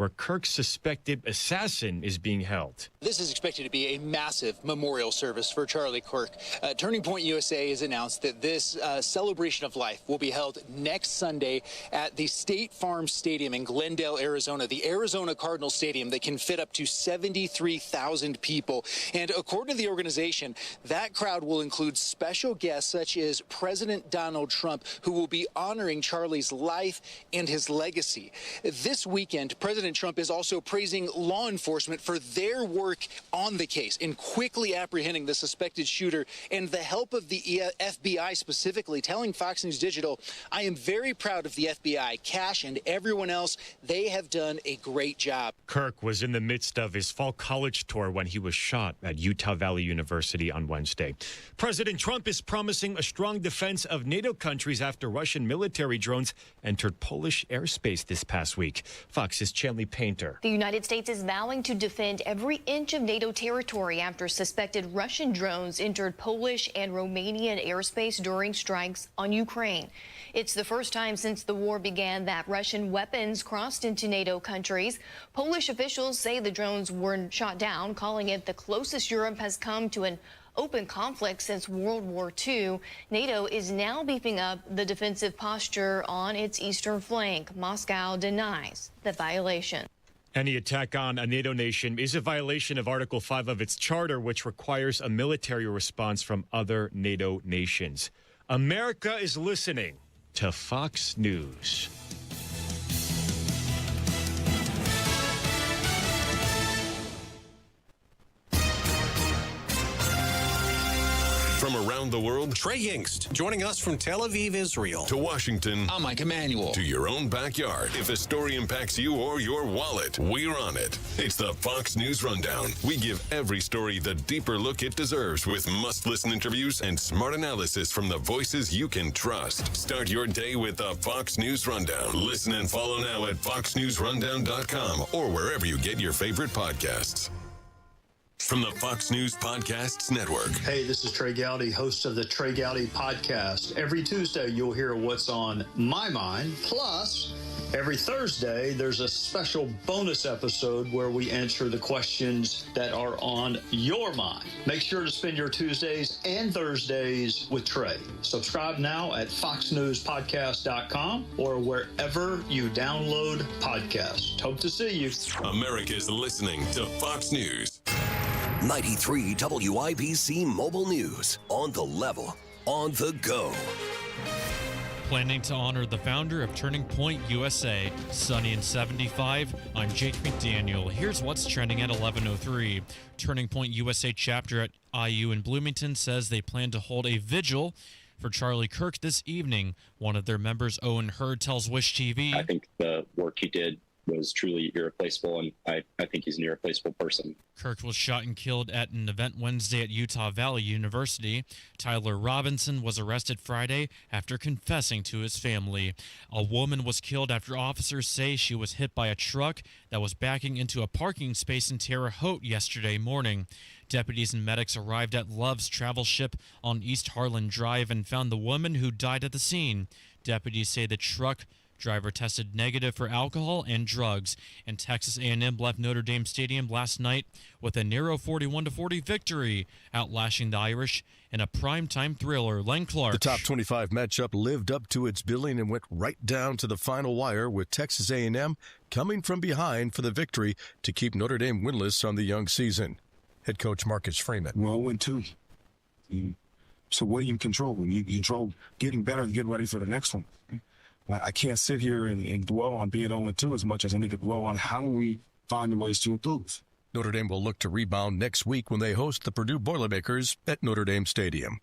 where Kirk's suspected assassin is being held. This is expected to be a massive memorial service for Charlie Kirk. Turning Point USA has announced that this celebration of life will be held next Sunday at the State Farm Stadium in Glendale, Arizona, the Arizona Cardinals Stadium that can fit up to 73,000 people. And according to the organization, that crowd will include special guests such as President Donald Trump, who will be honoring Charlie's life and his legacy. This weekend, President Trump is also praising law enforcement for their work on the case in quickly apprehending the suspected shooter and the help of the FBI specifically, telling Fox News Digital, "I am very proud of the FBI, Cash, and everyone else. They have done a great job." Kirk was in the midst of his fall college tour when he was shot at Utah Valley University on Wednesday. President Trump is promising a strong defense of NATO countries after Russian military drones entered Polish airspace this past week. Fox's Chanley Painter. The United States is vowing to defend every inch of NATO territory after suspected Russian drones entered Polish and Romanian airspace during strikes on Ukraine. It's the first time since the war began that Russian weapons crossed into NATO countries. Polish officials say the drones were shot down, calling it the closest Europe has come to an open conflict since World War II. NATO is now beefing up the defensive posture on its eastern flank. Moscow denies the violation. Any attack on a NATO nation is a violation of Article 5 of its charter, which requires a military response from other NATO nations. America is listening to Fox News. From around the world, Trey Yingst, joining us from Tel Aviv, Israel. To Washington, I'm Mike Emanuel. To your own backyard. If a story impacts you or your wallet, we're on it. It's the Fox News Rundown. We give every story the deeper look it deserves with must-listen interviews and smart analysis from the voices you can trust. Start your day with the Fox News Rundown. Listen and follow now at foxnewsrundown.com or wherever you get your favorite podcasts. From the Fox News Podcasts Network. Hey, this is Trey Gowdy, host of the Trey Gowdy Podcast. Every Tuesday, you'll hear what's on my mind. Plus, every Thursday, there's a special bonus episode where we answer the questions that are on your mind. Make sure to spend your Tuesdays and Thursdays with Trey. Subscribe now at foxnewspodcast.com or wherever you download podcasts. Hope to see you. America's listening to Fox News. 93 WIBC Mobile News. On the level, on the go. Planning to honor the founder of Turning Point USA, sunny and 75. I'm Jake McDaniel. Here's what's trending at 11:03. Turning Point USA chapter at IU in Bloomington says they plan to hold a vigil for Charlie Kirk this evening. One of their members, Owen Hurd, tells Wish TV. I think the work he did was truly irreplaceable, and I think he's an irreplaceable person. Kirk was shot and killed at an event Wednesday at Utah Valley University. Tyler Robinson was arrested Friday after confessing to his family. A woman was killed after officers say she was hit by a truck that was backing into a parking space in Terre Haute yesterday morning. Deputies and medics arrived at Love's travel ship on East Harlan Drive and found the woman who died at the scene. Deputies say the truck driver tested negative for alcohol and drugs, and Texas A&M left Notre Dame Stadium last night with a narrow 41-40 victory, outlashing the Irish in a primetime thriller. Len Clark. The top 25 matchup lived up to its billing and went right down to the final wire, with Texas A&M coming from behind for the victory to keep Notre Dame winless on the young season. Head coach Marcus Freeman. Well, 1-2. So what do you control? You control getting better and getting ready for the next one. I can't sit here and dwell on being 0-2 as much as I need to dwell on how we find ways to improve. Notre Dame will look to rebound next week when they host the Purdue Boilermakers at Notre Dame Stadium.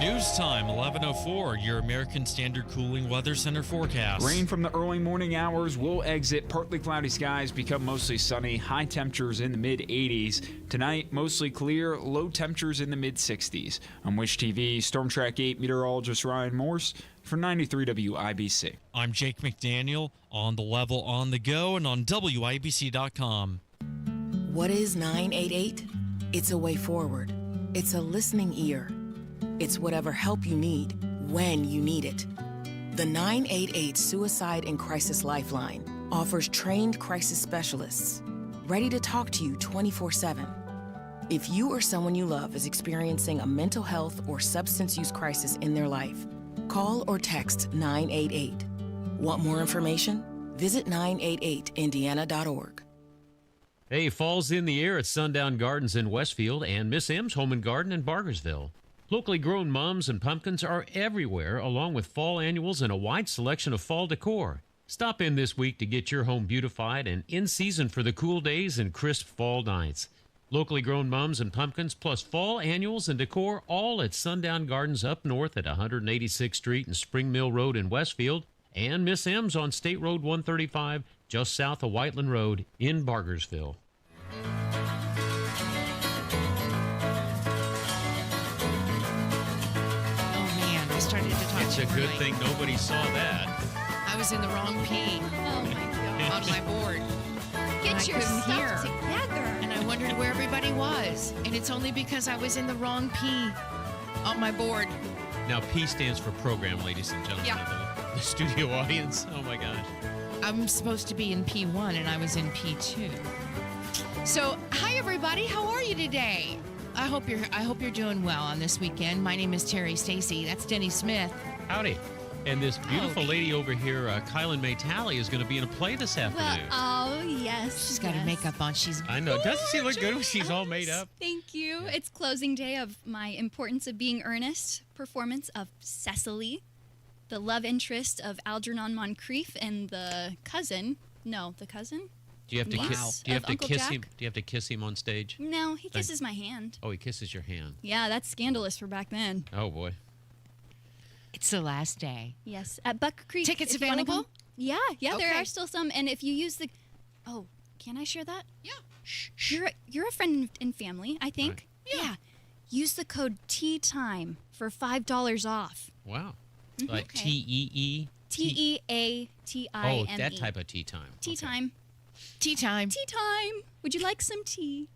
News time, 11:04, your American Standard Cooling Weather Center forecast. Rain from the early morning hours will exit. Partly cloudy skies become mostly sunny. High temperatures in the mid-80s. Tonight, mostly clear. Low temperatures in the mid-60s. I'm Wish TV Storm Track 8 meteorologist Ryan Morse for 93 WIBC. I'm Jake McDaniel, on the level, on the go, and on WIBC.com. What is 988? It's a way forward. It's a listening ear. It's whatever help you need, when you need it. The 988 Suicide and Crisis Lifeline offers trained crisis specialists ready to talk to you 24/7. If you or someone you love is experiencing a mental health or substance use crisis in their life, call or text 988. Want more information? Visit 988indiana.org. Hey, fall's in the air at Sundown Gardens in Westfield and Miss M's Home and Garden in Bargersville. Locally grown mums and pumpkins are everywhere, along with fall annuals and a wide selection of fall decor. Stop in this week to get your home beautified and in season for the cool days and crisp fall nights. Locally grown mums and pumpkins plus fall annuals and decor all at Sundown Gardens up north at 186th Street and Spring Mill Road in Westfield, and Miss M's on State Road 135 just south of Whiteland Road in Bargersville. Started to talk it's a good thing nobody saw that. I was in the wrong P. Oh my God. On my board. Get your stuff hear. together. And I wondered where everybody was. And it's only because I was in the wrong P on my board. Now, P stands for program, ladies and gentlemen. Yeah. The studio audience. Oh, my gosh. I'm supposed to be in P1, and I was in P2. So, hi, everybody. How are you today? I hope you're doing well on this weekend. My name is Terri Stacy. That's Denny Smith. Howdy. And this beautiful lady over here, Kielynn Maytally, is going to be in a play this afternoon. Well, oh, yes. She's got her makeup on. I know. Doesn't she look good when she's all made up? Thank you. Yeah. It's closing day of my Importance of Being Earnest performance of Cecily, the love interest of Algernon Moncrief, and the cousin. Do you have to kiss? Do you have to Uncle kiss Jack? him? Do you have to kiss him on stage? No, he kisses my hand. Oh, he kisses your hand. Yeah, that's scandalous for back then. Oh boy. It's the last day. Yes, at Buck Creek. Tickets if you wanna available? come- Yeah, there Okay. are still some. And if you use the, oh, can I share that? Yeah. You're a friend and family, I think. Right. Yeah. Use the code TEATIME for $5 off. Wow. Mm-hmm. Like Okay. TEE. TEATIME. Oh, that type of tea time. Tea Okay. time. Tea time. Tea time. Would you like some tea?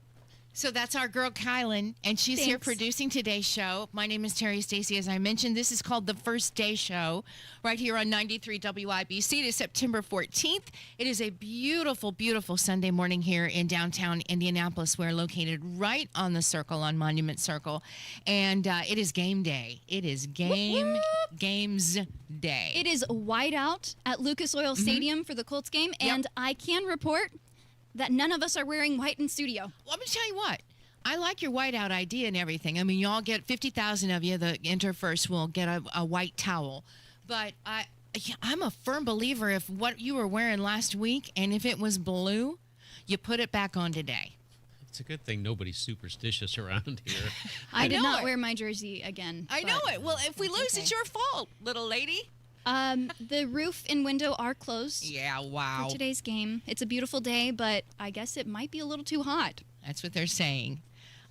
So that's our girl Kielynn, and she's here Thanks. producing today's show. My name is Terri Stacy. As I mentioned, this is called The First Day Show, right here on 93 WIBC. It is September 14th. It is a beautiful, beautiful Sunday morning here in downtown Indianapolis. We're located right on the circle, on Monument Circle, and it is game day. It is games day. It is white out at Lucas Oil Stadium for the Colts game, and I can report that none of us are wearing white in studio. Well, I'm going to tell you what. I like your whiteout idea and everything. I mean, you all get 50,000 of you that enter first will get a white towel. But I'm a firm believer if what you were wearing last week and if it was blue, you put it back on today. It's a good thing nobody's superstitious around here. I did not wear my jersey again. I know it. Well, if we lose, it's your fault, little lady. The roof and window are closed. Yeah, wow. For today's game. It's a beautiful day, but I guess it might be a little too hot. That's what they're saying.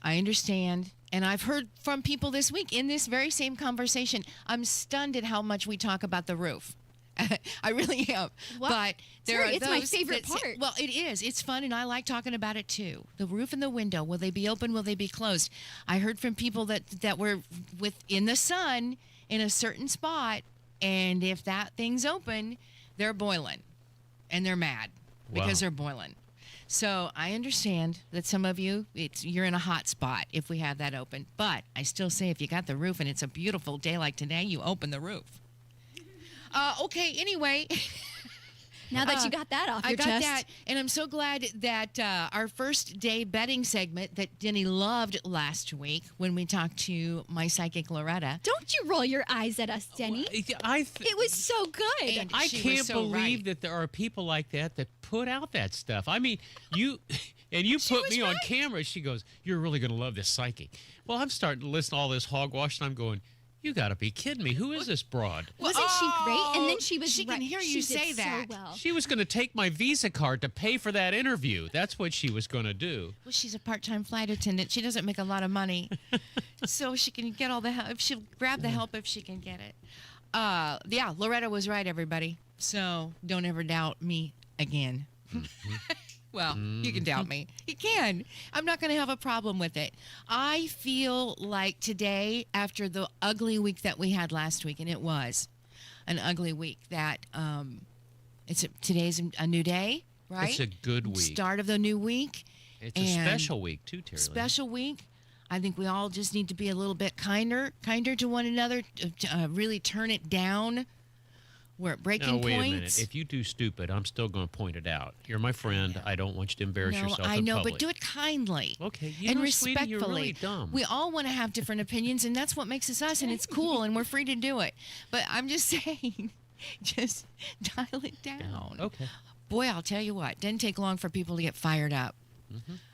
I understand. And I've heard from people this week in this very same conversation. I'm stunned at how much we talk about the roof. I really am. What? But there Sorry, are it's my those favorite that say- part. Well, it is. It's fun, and I like talking about it too. The roof and the window. Will they be open? Will they be closed? I heard from people that were in the sun in a certain spot, and if that thing's open, they're boiling, and they're mad because they're boiling. So I understand that some of you, you're in a hot spot if we have that open. But I still say if you got the roof and it's a beautiful day like today, you open the roof. Okay, anyway. Now that you got that off your chest. I got that, and I'm so glad that our first day betting segment that Denny loved last week when we talked to my psychic Loretta. Don't you roll your eyes at us, Denny. It was so good. And I she can't was so believe right. that there are people like that put out that stuff. I mean, you put me on camera. She goes, "You're really going to love this psychic." Well, I'm starting to listen to all this hogwash, and I'm going, "You got to be kidding me! Who is this broad?" Wasn't she great? And then she was. She can hear she you did say so that. well. She was going to take my Visa card to pay for that interview. That's what she was going to do. Well, she's a part-time flight attendant. She doesn't make a lot of money, so she can get all the help. She'll grab the help if she can get it. Yeah, Loretta was right, everybody. So don't ever doubt me again. Well, you can doubt me. You can. I'm not going to have a problem with it. I feel like today, after the ugly week that we had last week, and it was, an ugly week. That today's a new day, right? It's a good week. Start of the new week. It's a special week too, Terri. Special week. I think we all just need to be a little bit kinder to one another, to really turn it down. We're at breaking points. Wait a minute. If you do stupid, I'm still going to point it out. You're my friend. I don't want you to embarrass yourself in public. I know, but do it kindly. Okay. And Sweetie, respectfully. you're really dumb. We all want to have different opinions, and that's what makes us us, and it's cool, and we're free to do it. But I'm just saying, just dial it down. Okay. Boy, I'll tell you what, didn't take long for people to get fired up.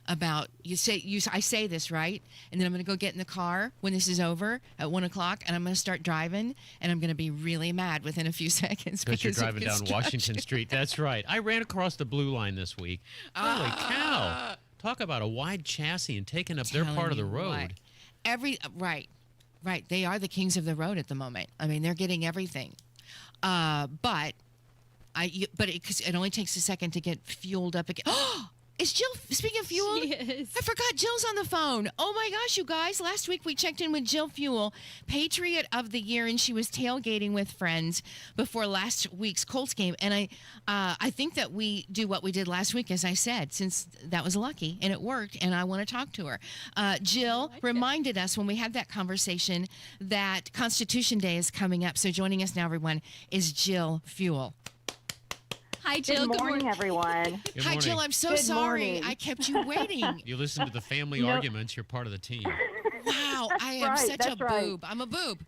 About I say this, right, and then I'm going to go get in the car when this is over at 1 o'clock, and I'm going to start driving, and I'm going to be really mad within a few seconds because you're driving down Washington Street. That's right. I ran across the blue line this week. Holy cow! Talk about a wide chassis and taking up their part of the road. Right. They are the kings of the road at the moment. I mean, they're getting everything, but it only takes a second to get fueled up again. Is Jill, speaking of Fewell? She is. I forgot Jill's on the phone. Oh my gosh, you guys. Last week we checked in with Jill Fewell, Patriot of the Year, and she was tailgating with friends before last week's Colts game. And I think that we do what we did last week, as I said, since that was lucky and it worked, and I want to talk to her. Jill reminded us when we had that conversation that Constitution Day is coming up. So joining us now, everyone, is Jill Fewell. Hi, Jill. Good morning, everyone. Good Hi, morning. Jill. I'm so Good sorry. morning. I kept you waiting. You listen to the family arguments. You're part of the team. Wow, I am such a boob. I'm a boob.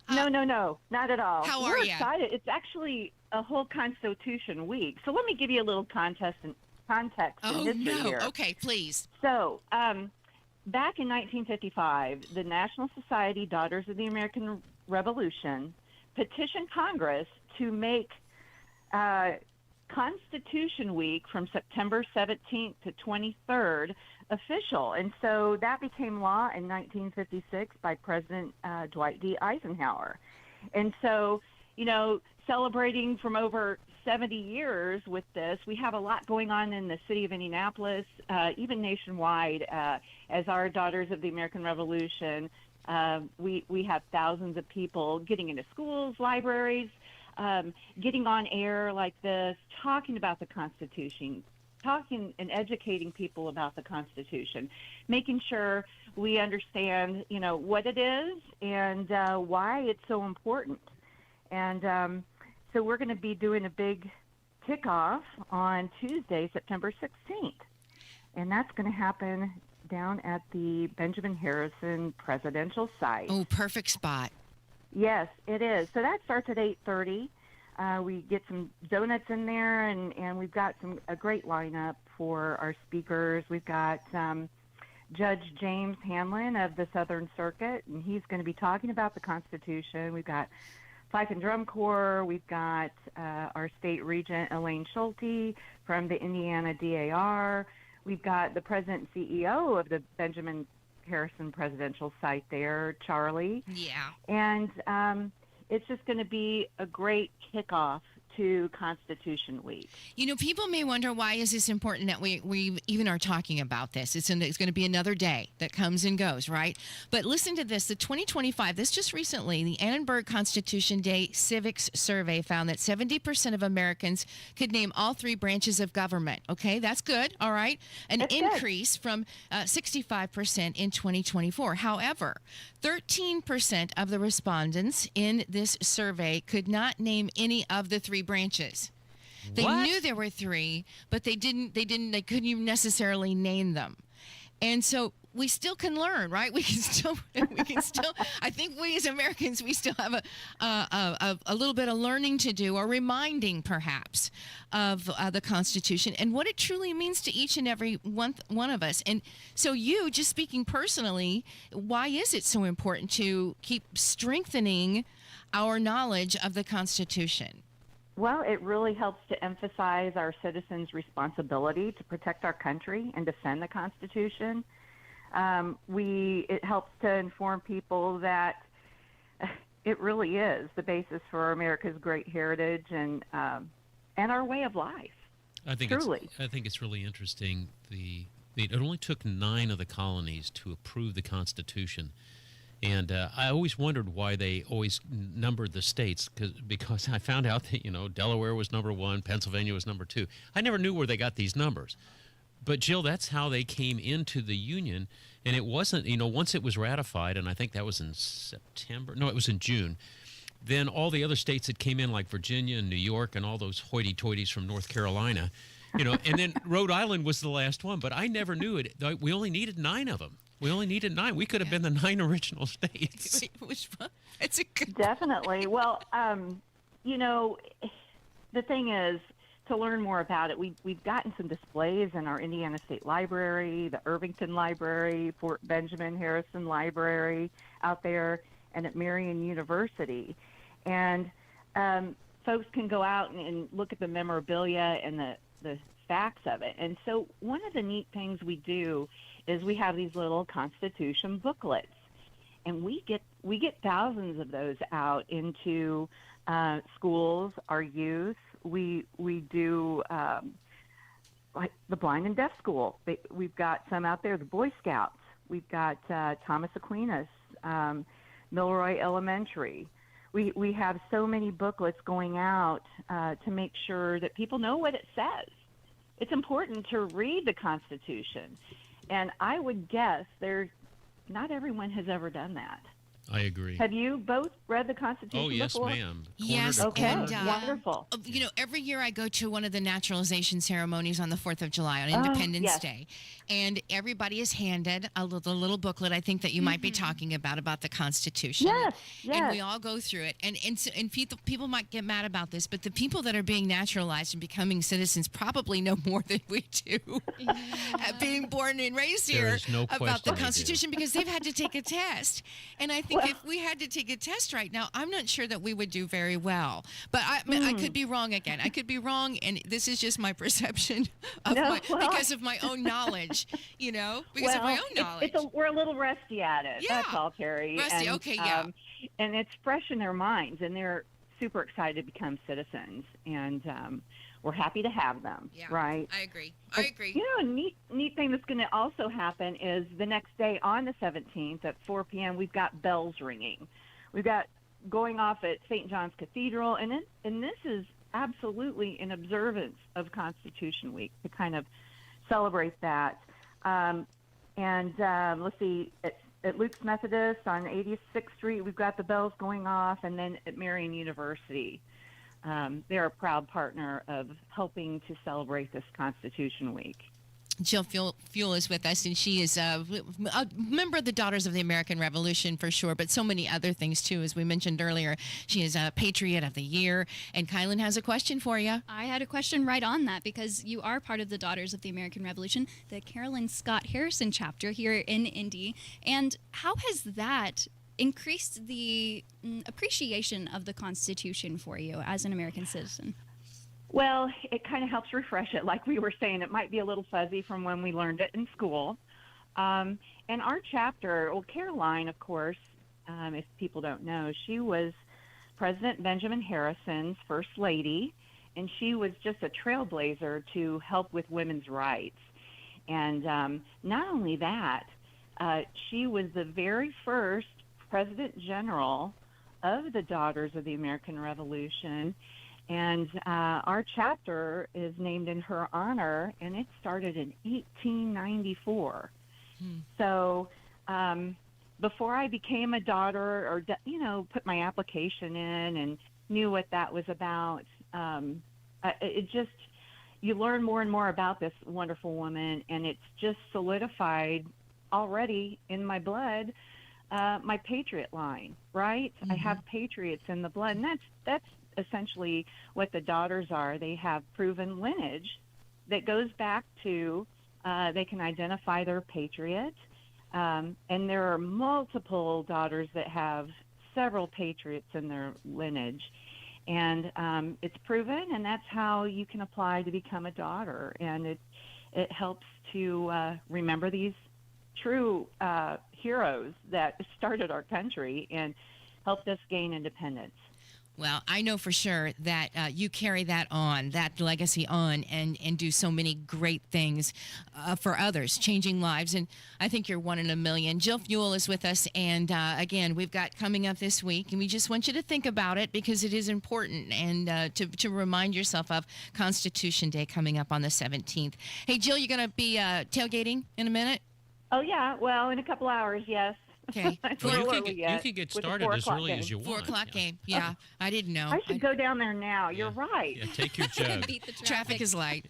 No, not at all. How We're are ya? excited. It's actually a whole Constitution week. So let me give you a little context and history here. Okay, please. So, back in 1955, the National Society Daughters of the American Revolution petitioned Congress to make Constitution Week from September 17th to 23rd official. And so that became law in 1956 by President Dwight D. Eisenhower. And so, celebrating from over 70 years with this, we have a lot going on in the city of Indianapolis, even nationwide, as our Daughters of the American Revolution. We have thousands of people getting into schools, libraries, getting on air like this, talking about the Constitution, talking and educating people about the Constitution, making sure we understand, what it is and why it's so important. And so we're going to be doing a big kickoff on Tuesday, September 16th. And that's going to happen down at the Benjamin Harrison presidential site. Oh, perfect spot. Yes, it is. So that starts at 8:30. We get some donuts in there, and we've got a great lineup for our speakers. We've got Judge James Hanlon of the Southern Circuit, and he's going to be talking about the Constitution. We've got Fife and Drum Corps. We've got our state regent, Elaine Schulte, from the Indiana DAR. We've got the president and CEO of the Benjamin Harrison presidential site there, Charlie. Yeah. And it's just going to be a great kickoff to Constitution Week. People may wonder, why is this important that we even are talking about this? It's going to be another day that comes and goes, right? But listen to this. The 2025, this just recently, the Annenberg Constitution Day Civics Survey found that 70% of Americans could name all three branches of government. Okay, that's good. All right. An increase from 65% in 2024. However, 13% of the respondents in this survey could not name any of the three branches. They knew there were three, but they couldn't even necessarily name them. And so we still can learn, right? We can still, I think we as Americans, we still have a little bit of learning to do, or reminding perhaps of the Constitution and what it truly means to each and every one of us. And so you, just speaking personally, why is it so important to keep strengthening our knowledge of the Constitution? Well, it really helps to emphasize our citizens' responsibility to protect our country and defend the Constitution. It helps to inform people that it really is the basis for America's great heritage and our way of life. I think it's really interesting. It only took 9 of the colonies to approve the Constitution. And I always wondered why they always numbered the states, because I found out that, Delaware was number 1, Pennsylvania was number 2. I never knew where they got these numbers. But, Jill, that's how they came into the Union. And it wasn't, once it was ratified, and I think that was in September. No, it was in June. Then all the other states that came in, like Virginia and New York and all those hoity-toities from North Carolina, and then Rhode Island was the last one. But I never knew it. We only needed 9 of them. We only needed 9. We could have been the 9 original states. It's a good Definitely. Well, the thing is, to learn more about it, we've gotten some displays in our Indiana State Library, the Irvington Library, Fort Benjamin Harrison Library out there, and at Marion University. And folks can go out and look at the memorabilia and the facts of it. And so one of the neat things we do is we have these little Constitution booklets, and we get thousands of those out into schools, our youth. We do like the Blind and Deaf School. We've got some out there, the Boy Scouts. We've got Thomas Aquinas, Milroy Elementary. We have so many booklets going out to make sure that people know what it says. It's important to read the Constitution. And I would guess not everyone has ever done that. I agree. Have you both read the Constitution before? Yes, ma'am. Yes, okay, and wonderful. Every year I go to one of the naturalization ceremonies on the 4th of July on Independence Day, and everybody is handed a little booklet. I think that you might be talking about the Constitution. Yes. And we all go through it, and people might get mad about this, but the people that are being naturalized and becoming citizens probably know more than we do, being born and raised here, about the Constitution, because they've had to take a test. And I think if we had to take a test right now, I'm not sure that we would do very well. But I could be wrong again. I could be wrong, and this is just my perception of because of my own knowledge, because of my own knowledge. We're a little rusty at it. Yeah. That's all, Terry. Rusty, and, okay, yeah. And it's fresh in their minds, and they're super excited to become citizens, and we're happy to have them, right? I agree. A neat thing that's going to also happen is the next day on the 17th at 4 p.m., we've got bells ringing. We've got going off at St. John's Cathedral, and this is absolutely an observance of Constitution Week to kind of celebrate that. Let's see, at Luke's Methodist on 86th Street, we've got the bells going off, and then at Marion University. They're a proud partner of helping to celebrate this Constitution Week. Jill Fewell is with us, and she is a member of the Daughters of the American Revolution for sure, but so many other things too, as we mentioned earlier. She is a Patriot of the Year, and Kielynn has a question for you. I had a question right on that, because you are part of the Daughters of the American Revolution, the Carolyn Scott Harrison chapter here in Indy. And how has that increased the appreciation of the Constitution for you as an American citizen? Well, it kind of helps refresh it. Like we were saying, it might be a little fuzzy from when we learned it in school. And our chapter, Caroline, of course, if people don't know, she was President Benjamin Harrison's first lady, and she was just a trailblazer to help with women's rights. And not only that, she was the very first President General of the Daughters of the American Revolution. And our chapter is named in her honor, and it started in 1894. So before I became a daughter or, put my application in and knew what that was about, you learn more and more about this wonderful woman, and it's just solidified already in my blood, my patriot line, right? I have patriots in the blood, and that's essentially what the daughters are. They have proven lineage that goes back to they can identify their patriot, and there are multiple daughters that have several patriots in their lineage, and it's proven, and that's how you can apply to become a daughter, and it helps to remember these true heroes that started our country and helped us gain independence. Well, I know for sure that you carry that on, that legacy on, and do so many great things for others, changing lives. And I think you're one in a million. Jill Fewell is with us. And again, we've got coming up this week. And we just want you to think about it because it is important and to remind yourself of Constitution Day coming up on the 17th. Hey, Jill, you're going to be tailgating in a minute? Oh, yeah. Well, in a couple hours, yes. Okay. Well, you can get started as early as you want. 4 o'clock game. Yeah, I didn't know. I should go down there now. You're right. Yeah, take your jug. Beat the Traffic is light.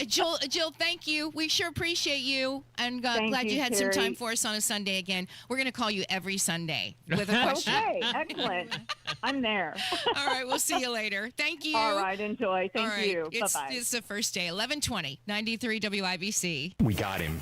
Jill, thank you. We sure appreciate you. And glad you had some time for us on a Sunday again. We're going to call you every Sunday with a question. Okay, excellent. I'm there. All right, we'll see you later. Thank you. All right, enjoy. Thank All right. you. Bye-bye. It's the first day, 11:20, 93 WIBC. We got him.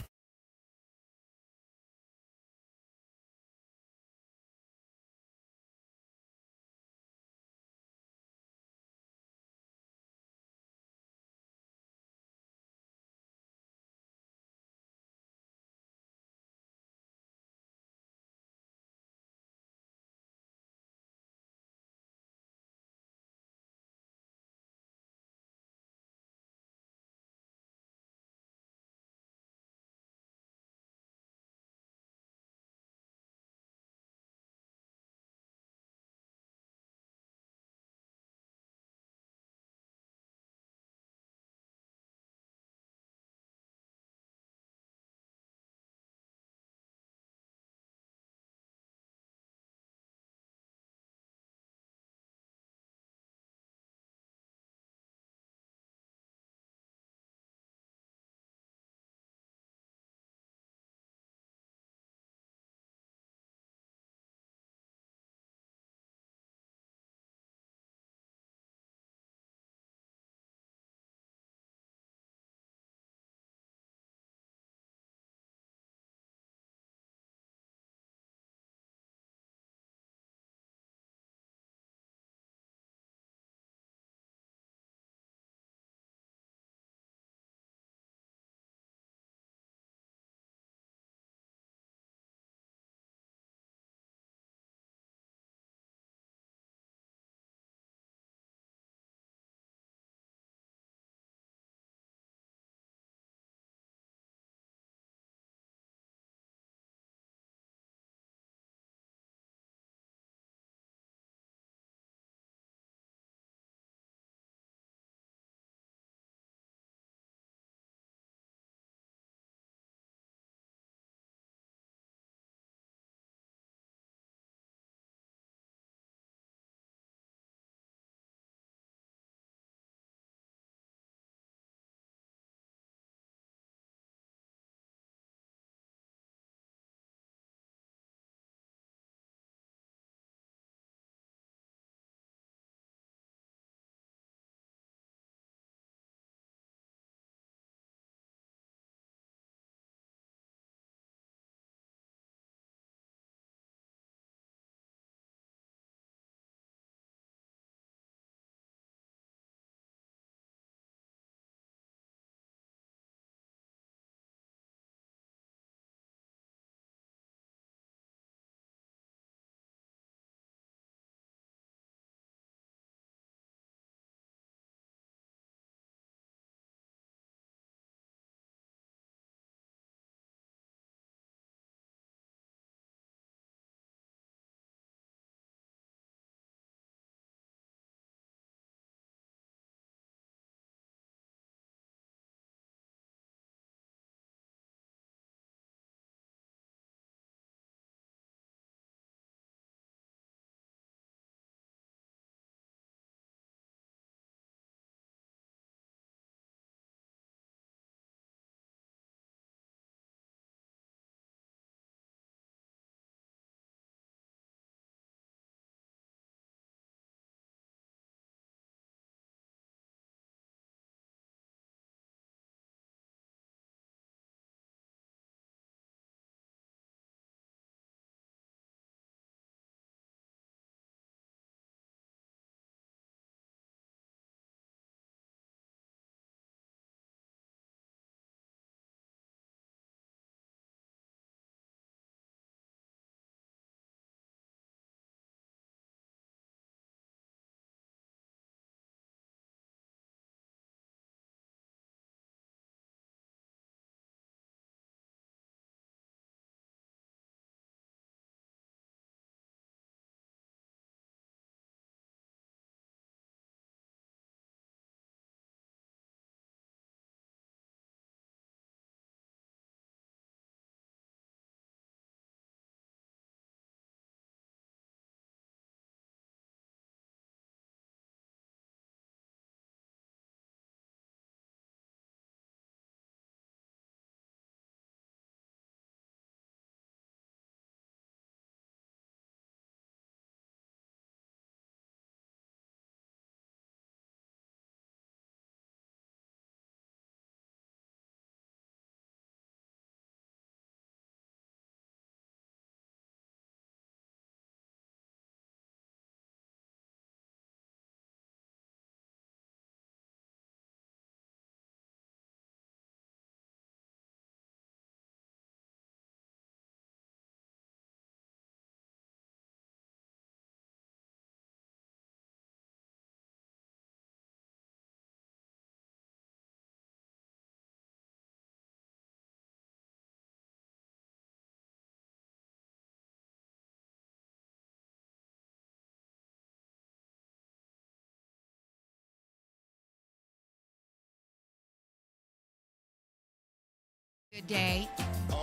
Good day.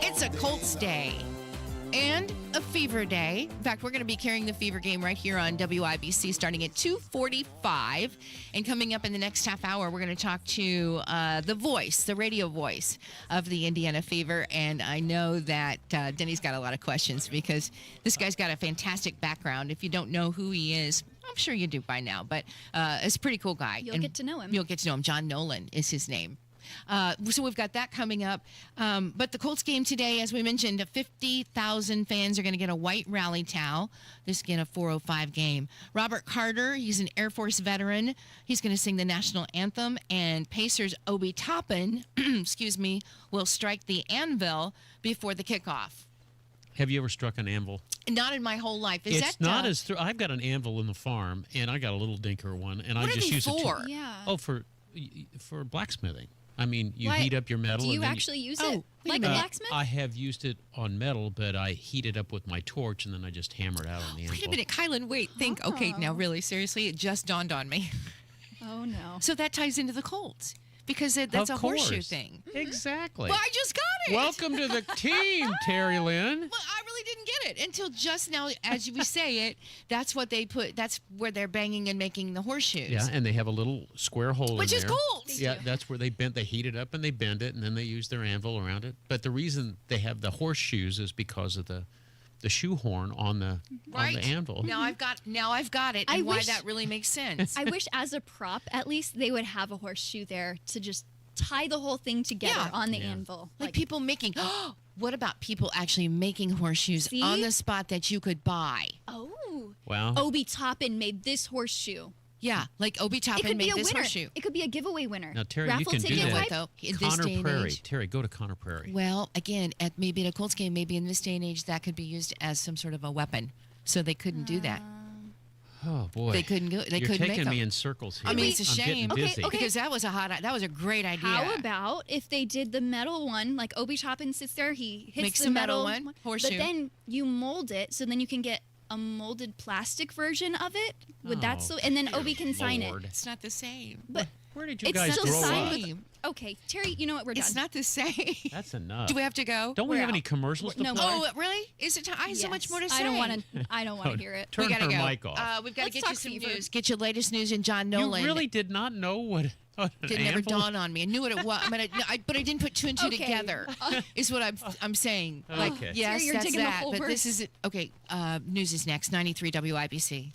It's a Colts day and a fever day. In fact, we're going to be carrying the fever game right here on WIBC starting at 2:45. And coming up in the next half hour, we're going to talk to the radio voice of the Indiana Fever. And I know that Denny's got a lot of questions because this guy's got a fantastic background. If you don't know who he is, I'm sure you do by now, but it's a pretty cool guy. You'll get to know him. You'll get to know him. John Nolan is his name. So we've got that coming up. But the Colts game today, as we mentioned, 50,000 fans are going to get a white rally towel. This is again a 4:05 game. Robert Carter, he's an Air Force veteran. He's going to sing the national anthem. And Pacers' Obi Toppin, will strike the anvil before the kickoff. Have you ever struck an anvil? Not in my whole life. It's not as I've got an anvil in the farm, and I got a little dinker one, and I just use it for? For blacksmithing. I mean, you Why? heat up your metal. Do you and then actually use it like a blacksmith? I have used it on metal, but I heat it up with my torch, and then I just hammer it out on the anvil. Wait a minute, Kielynn, think. Okay, now really, seriously, it just dawned on me. Oh, no. So that ties into the Colts because that's a horseshoe thing. Exactly. Well, I just got it. Welcome to the team, Terri Lynn. Well, I really didn't get it until just now. As we say it, that's what they put. That's where they're banging and making the horseshoes. Yeah, and they have a little square hole Which in is there. cool. Yeah, that's where they heat it up and they bend it, and then they use their anvil around it. But the reason they have the horseshoes is because of the shoehorn on the anvil. Now I've got it, and why that really makes sense. I wish as a prop, at least they would have a horseshoe there to just tie the whole thing together on the anvil. Like people making. What about people actually making horseshoes on the spot that you could buy? Oh. Wow. Obi Toppin made this horseshoe. Yeah, like Obi Toppin made this horseshoe. It could be a giveaway winner. Now, Terri, Raffle you can do ticket that. Though, in this Connor day and Prairie. age. Terri, go to Connor Prairie. Well, again, maybe at a Colts game, maybe in this day and age, that could be used as some sort of a weapon. So they couldn't do that. Oh boy, They couldn't go. They You're couldn't make taking them. me in circles here. I mean, it's a I'm shame getting busy. because that was a great idea. How about if they did the metal one, like Obi Toppin sits there, he hits Makes the the metal metal one, horseshoe. but then you mold it, so then you can get a molded plastic version of it. Would that and then Obi can sign it. It's not the same. But where did you it's guys still grow signed up? with. Okay, Terri, you know what? We're done. It's not the same. That's enough. Do we have to go? Don't we We're have any out. commercials to No play? Oh, really? Is it time? I have so much more to say. I don't want to hear it. Turn we gotta her go. mic off. We've got to Let's get talk you some fever. news. Get your latest news in John Nolan. You really did not know what an Didn't ever anvil? dawn on me. I knew what it was. I mean, but I didn't put two and two Okay. together. Is what I'm saying. Like, Okay. yes, You're that's digging the that. whole But verse. this is it. Okay. News is next. 93 WIBC.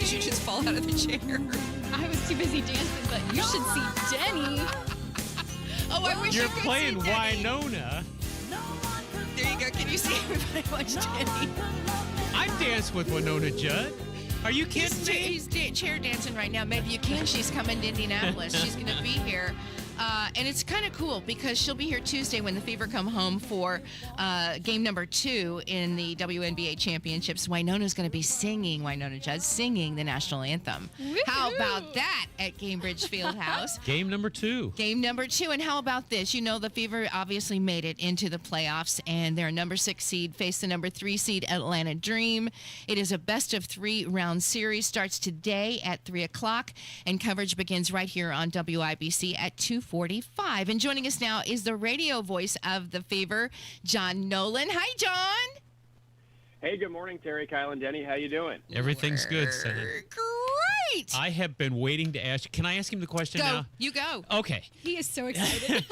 did you just fall out of the chair? I was too busy dancing, but you should see Denny. Oh, I wish You're you could playing see Denny. Winona. There you go. Can you see everybody watch Denny? I've danced with Winona Judd. Are you kidding me? He's chair dancing right now. Maybe you can. She's coming to Indianapolis. She's going to be here. And it's kind of cool because she'll be here Tuesday when the Fever come home for game number 2 in the WNBA championships. Winona's going to be singing, Winona Judd, singing the national anthem. Woo-hoo. How about that at Gainbridge Fieldhouse? Game number 2. Game number 2. And how about this? You know, the Fever obviously made it into the playoffs, and their number 6 seed faced the number 3 seed Atlanta Dream. It is a best-of-3 round series. Starts today at 3 o'clock, and coverage begins right here on WIBC at 2:45. And joining us now is the radio voice of the Fever, John Nolan. Hi, John. Hey, good morning, Terry, Kielynn, Denny. How you doing? Everything's good, son. Great. I have been waiting to ask you. Can I ask him the question Go. now? You go. Okay. He is so excited.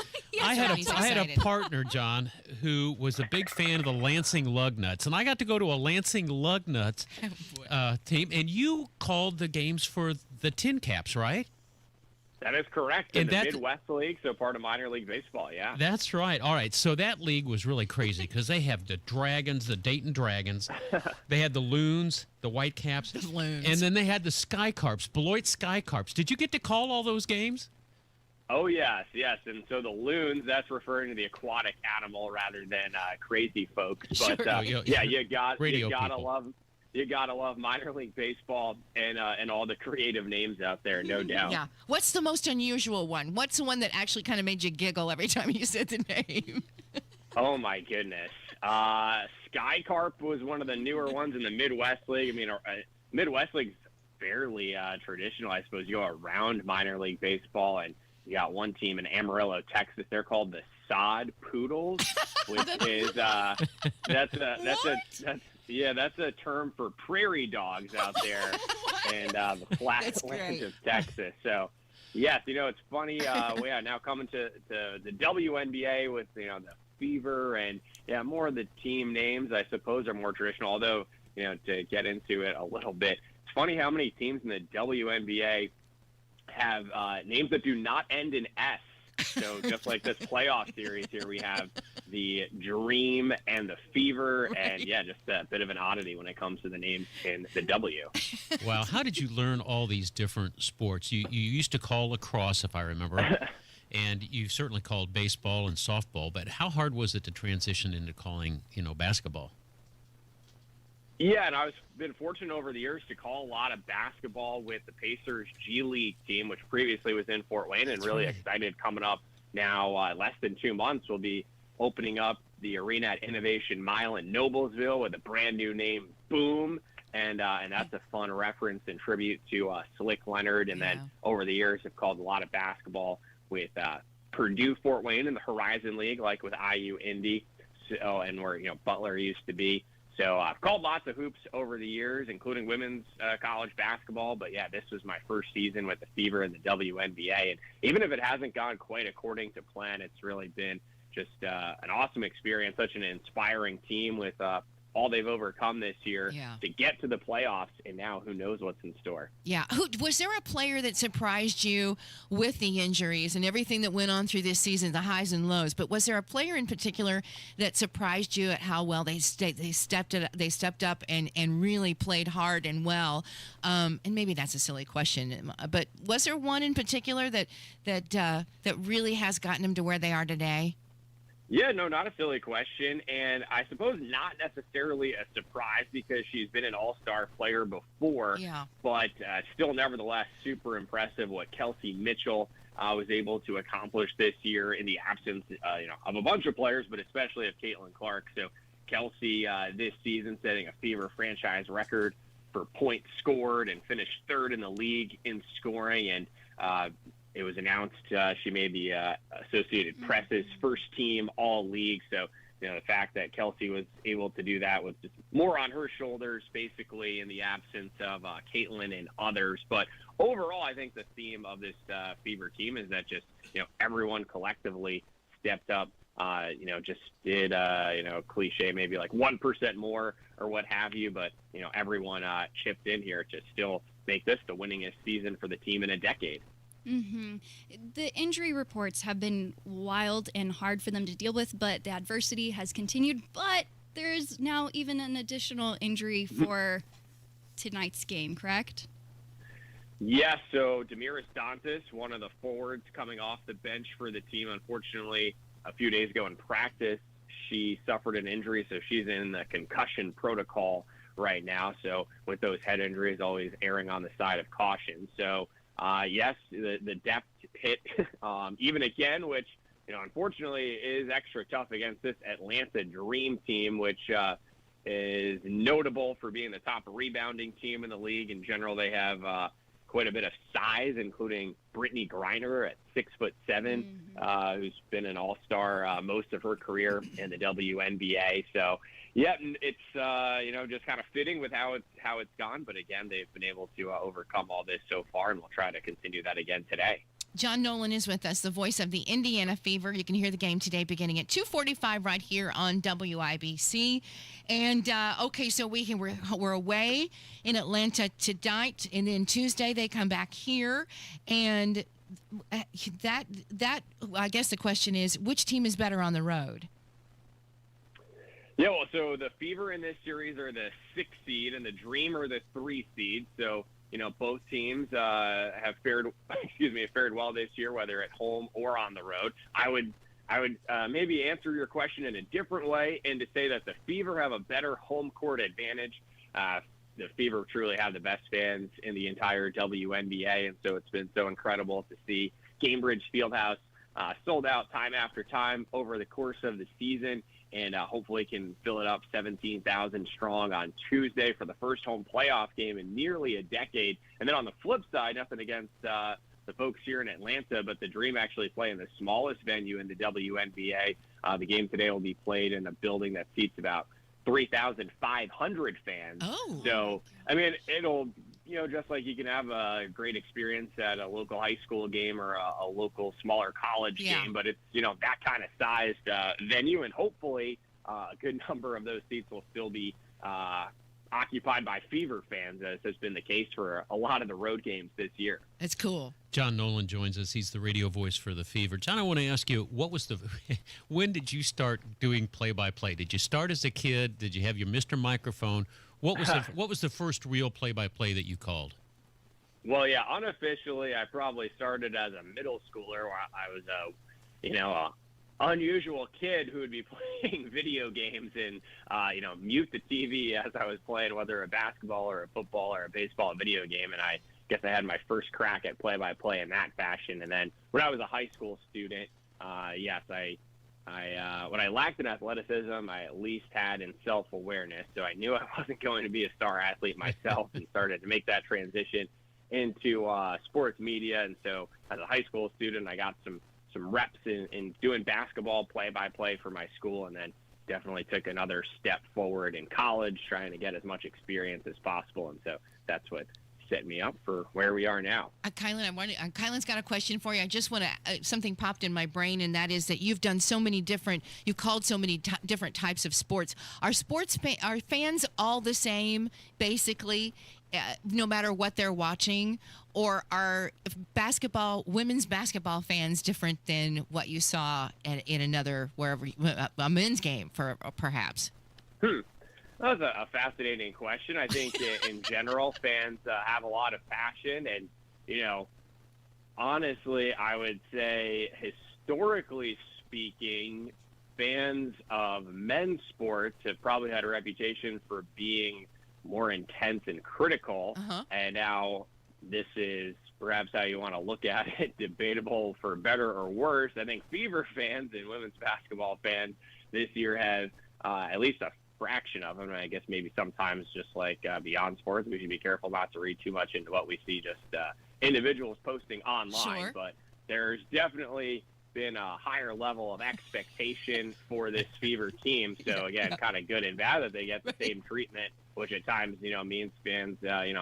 I had He's a excited. partner, John, who was a big fan of the Lansing Lugnuts, and I got to go to a Lansing Lugnuts team, and you called the games for the Tin Caps, right? That is correct. And In the Midwest League, so part of minor league baseball, yeah. That's right. All right. So that league was really crazy because they have the Dragons, the Dayton Dragons. They had the Loons, the Whitecaps. The Loons. And then they had the Skycarps, Beloit Skycarps. Did you get to call all those games? Oh, yes. And so the loons, that's referring to the aquatic animal rather than crazy folks. But yeah, you gotta love minor league baseball and all the creative names out there, no doubt. Yeah. What's the most unusual one? What's the one that actually kind of made you giggle every time you said the name? Oh my goodness. Skycarp was one of the newer ones in the Midwest League. I mean, Midwest League's fairly traditional, I suppose. You go around minor league baseball, and you got one team in Amarillo, Texas. They're called the Sod Poodles, which is that's a term for prairie dogs out there and the flatlands of Texas. So, yes, it's funny. Now coming to the WNBA with, the Fever and, more of the team names, I suppose, are more traditional. Although, to get into it a little bit, it's funny how many teams in the WNBA have names that do not end in S. So just like this playoff series here, we have the Dream and the Fever, and just a bit of an oddity when it comes to the names in the W. Wow, how did you learn all these different sports? You used to call lacrosse, if I remember, and you certainly called baseball and softball, but how hard was it to transition into calling, basketball? Yeah, and I've been fortunate over the years to call a lot of basketball with the Pacers G League team, which previously was in Fort Wayne, and really excited coming up now. Less than 2 months, we'll be opening up the arena at Innovation Mile in Noblesville with a brand new name, Boom, and that's a fun reference and tribute to Slick Leonard. And then over the years, I've called a lot of basketball with Purdue Fort Wayne in the Horizon League, like with IU Indy, and where Butler used to be. So I've called lots of hoops over the years, including women's college basketball. But, this was my first season with the Fever and the WNBA. And even if it hasn't gone quite according to plan, it's really been just an awesome experience, such an inspiring team with all they've overcome this year to get to the playoffs. And now who knows what's in store. Yeah. Was there a player that surprised you with the injuries and everything that went on through this season, the highs and lows? But was there a player in particular that surprised you at how well they stepped up and really played hard and well? And maybe that's a silly question, but was there one in particular that really has gotten them to where they are today? Yeah, no, not a silly question, and I suppose not necessarily a surprise because she's been an all-star player before, but still nevertheless super impressive what Kelsey Mitchell was able to accomplish this year in the absence of a bunch of players, but especially of Caitlin Clark. So Kelsey this season setting a Fever franchise record for points scored and finished third in the league in scoring, and it was announced she made the Associated Press's first team all-league. So, the fact that Kelsey was able to do that was just more on her shoulders, basically, in the absence of Caitlin and others. But overall, I think the theme of this Fever team is that just, everyone collectively stepped up just did, cliche, maybe like 1% more or what have you. But, everyone chipped in here to still make this the winningest season for the team in a decade. Mm-hmm. The injury reports have been wild and hard for them to deal with, but the adversity has continued. But there's now even an additional injury for tonight's game, correct? Yes, so Damiris Dantas, one of the forwards coming off the bench for the team, unfortunately, a few days ago in practice, she suffered an injury, so she's in the concussion protocol right now. So with those head injuries, always erring on the side of caution. So, yes, the depth hit even again, which, unfortunately is extra tough against this Atlanta Dream team, which is notable for being the top rebounding team in the league. In general, they have quite a bit of size, including Brittany Griner at 6'7", who's been an all-star most of her career in the WNBA. So, yeah, it's just kind of fitting with how it's gone. But again, they've been able to overcome all this so far, and we'll try to continue that again today. John Nolan is with us, the voice of the Indiana Fever. You can hear the game today beginning at 2:45 right here on WIBC. And, so we're away in Atlanta tonight, and then Tuesday they come back here. And that I guess the question is, which team is better on the road? Yeah, well, so the Fever in this series are the 6 seed, and the Dream are the 3 seed. So, both teams have fared well this year, whether at home or on the road. I would maybe answer your question in a different way, and to say that the Fever have a better home court advantage. The Fever truly have the best fans in the entire WNBA, and so it's been so incredible to see Gainbridge Fieldhouse sold out time after time over the course of the season. And hopefully can fill it up 17,000 strong on Tuesday for the first home playoff game in nearly a decade. And then on the flip side, nothing against the folks here in Atlanta, but the Dream actually play in the smallest venue in the WNBA. The game today will be played in a building that seats about 3,500 fans. Oh. So, I mean, it'll, just like you can have a great experience at a local high school game or a local smaller college game, but it's, that kind of sized venue, and hopefully a good number of those seats will still be occupied by Fever fans, as has been the case for a lot of the road games this year. That's cool. John Nolan joins us. He's the radio voice for the Fever. John, I want to ask you, when did you start doing play-by-play? Did you start as a kid? Did you have your Mr. Microphone? What was the first real play-by-play that you called? Well, yeah, unofficially, I probably started as a middle schooler, where I was a unusual kid who would be playing video games and mute the TV as I was playing, whether a basketball or a football or a baseball video game. And I guess I had my first crack at play-by-play in that fashion. And then when I was a high school student, yes, what I lacked in athleticism, I at least had in self-awareness. So I knew I wasn't going to be a star athlete myself, and started to make that transition into sports media. And so as a high school student, I got some reps in doing basketball play-by-play for my school, and then definitely took another step forward in college, trying to get as much experience as possible. And so that's what set me up for where we are now. Kielyn's got a question for you. I just want to, something popped in my brain, and that is that you've done so many you've called so many different types of sports. Are fans all the same, basically, no matter what they're watching? Or are women's basketball fans different than what you saw in another, a men's game, perhaps? That was a fascinating question. I think in general, fans have a lot of passion. And, honestly, I would say historically speaking, fans of men's sports have probably had a reputation for being more intense and critical. And now this is perhaps how you want to look at it, debatable for better or worse. I think Fever fans and women's basketball fans this year have at least a fraction of them. And I guess maybe sometimes just like beyond sports, we should be careful not to read too much into what we see just individuals posting online. Sure. But there's definitely been a higher level of expectation for this Fever team. So again, kind of good and bad that they get the same treatment, which at times, means fans,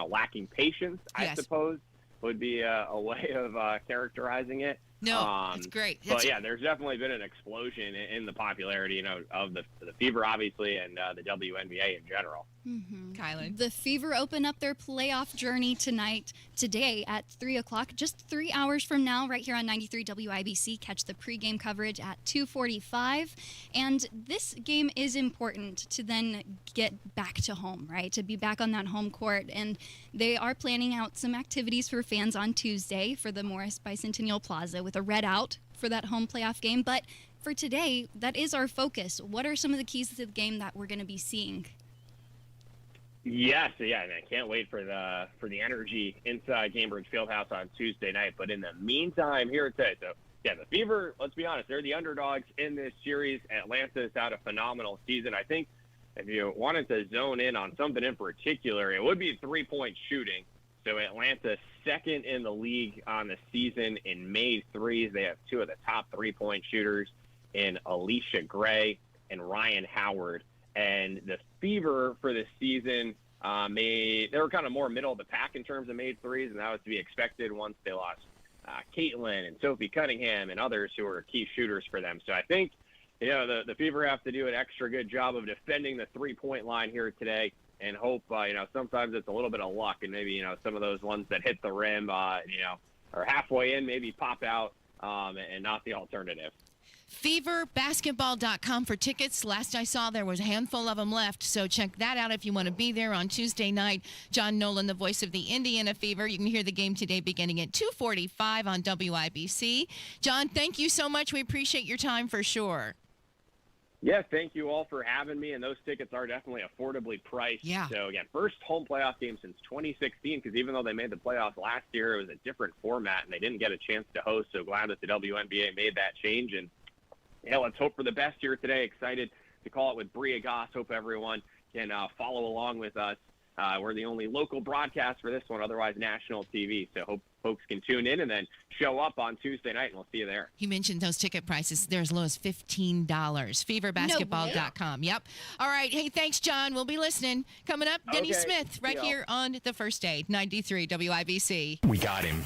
lacking patience, I suppose, would be a way of characterizing it. No, it's great. But yeah, there's definitely been an explosion in the popularity, of the Fever, obviously, and the WNBA in general. Kielynn. The Fever open up their playoff journey today at 3 o'clock, just 3 hours from now, right here on 93 WIBC. Catch the pregame coverage at 2:45. And this game is important to then get back to home, right? To be back on that home court. And they are planning out some activities for fans on Tuesday for the Morris Bicentennial Plaza with a red out for that home playoff game. But for today, that is our focus. What are some of the keys to the game that we're going to be seeing? Yes, yeah, and I can't wait for the energy inside Cambridge Fieldhouse on Tuesday night. But in the meantime, here today, so yeah, the Fever, let's be honest, they're the underdogs in this series. Atlanta's had a phenomenal season. I think if you wanted to zone in on something in particular, it would be 3-point shooting. So Atlanta's second in the league on the season in made threes. They have two of the top 3-point shooters in Alicia Gray and Ryan Howard. And the Fever for the season, they were kind of more middle of the pack in terms of made threes, and that was to be expected once they lost Kielynn and Sophie Cunningham and others who were key shooters for them. So I think, the Fever have to do an extra good job of defending the 3-point line here today and hope, sometimes it's a little bit of luck and maybe, some of those ones that hit the rim, are halfway in, maybe pop out and not the alternative. FeverBasketball.com for tickets. Last I saw, there was a handful of them left, so check that out if you want to be there on Tuesday night. John Nolan, the voice of the Indiana Fever. You can hear the game today beginning at 2:45 on WIBC. John, thank you so much. We appreciate your time for sure. Yeah, thank you all for having me, and those tickets are definitely affordably priced. Yeah. So, again, first home playoff game since 2016, because even though they made the playoffs last year, it was a different format, and they didn't get a chance to host, so glad that the WNBA made that change. And, yeah, let's hope for the best here today. Excited to call it with Bria Goss. Hope everyone can follow along with us. We're the only local broadcast for this one, otherwise national TV. So hope folks can tune in and then show up on Tuesday night, and we'll see you there. You mentioned those ticket prices. They're as low as $15. FeverBasketball.com. Yep. All right. Hey, thanks, John. We'll be listening. Coming up, Denny Smith right here on The First Aid, 93 WIBC. We got him.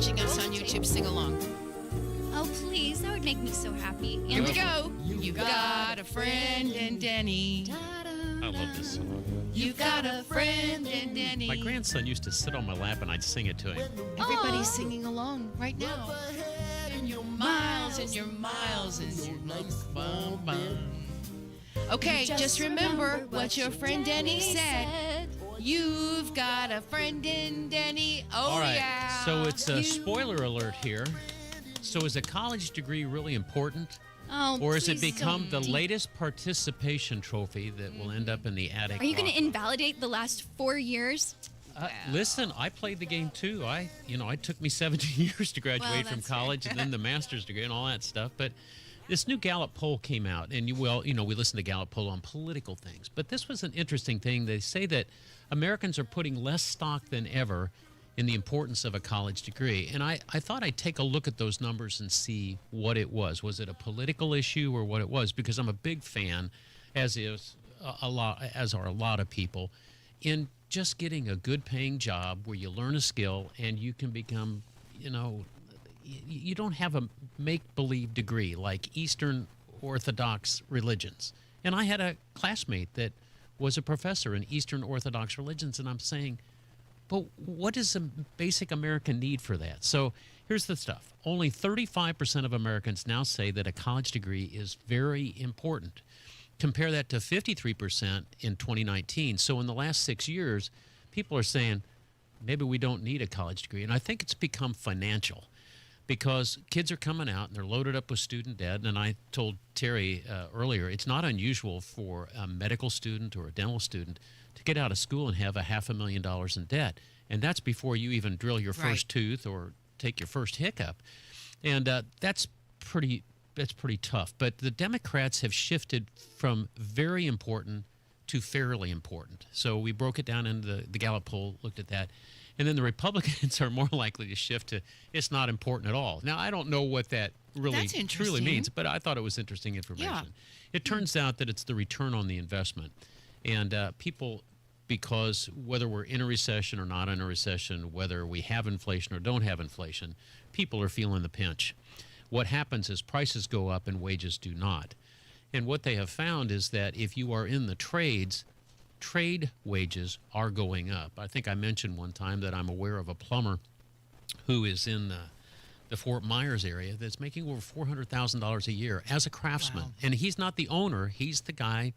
watching us on YouTube, sing along. Oh, please. That would make me so happy. Here we go. You got a friend in Denny. I love this song. You got a friend in Denny. My grandson used to sit on my lap and I'd sing it to him. Everybody's singing along right now. And your miles and your miles and your Okay, just remember what your friend Denny said. You've got a friend in Denny. Oh, All right. yeah. So it's a spoiler alert here. So is a college degree really important? Oh, or has it please become the don't. latest participation trophy that will end up in the attic? Are you going to invalidate the last 4 years? Listen, I played the game too. It took me 17 years to graduate from college and then the master's degree and all that stuff. But this new Gallup poll came out, and we listen to Gallup poll on political things. But this was an interesting thing. They say that Americans are putting less stock than ever in the importance of a college degree. And I thought I'd take a look at those numbers and see what it was. Was it a political issue or what it was? Because I'm a big fan, as are a lot of people, in just getting a good paying job where you learn a skill and you can become, you don't have a make-believe degree like Eastern Orthodox religions. And I had a classmate that was a professor in Eastern Orthodox religions, and I'm saying, but what is the basic American need for that? So here's the stuff. Only 35% of Americans now say that a college degree is very important. Compare that to 53% in 2019. So in the last 6 years, people are saying, maybe we don't need a college degree. And I think it's become financial because kids are coming out and they're loaded up with student debt. And I told Terry earlier, it's not unusual for a medical student or a dental student to get out of school and have $500,000 in debt. And that's before you even drill your first tooth or take your first hiccup. And that's pretty tough. But the Democrats have shifted from very important to fairly important. So we broke it down into the Gallup poll, looked at that. And then the Republicans are more likely to shift to it's not important at all. Now, I don't know what that really truly means, but I thought it was interesting information. Yeah. It turns out that it's the return on the investment. And people, because whether we're in a recession or not in a recession, whether we have inflation or don't have inflation, people are feeling the pinch. What happens is prices go up and wages do not. And what they have found is that if you are in the trades, trade wages are going up. I think I mentioned one time that I'm aware of a plumber who is in the Fort Myers area that's making over $400,000 a year as a craftsman. Wow. And he's not the owner. He's the guy,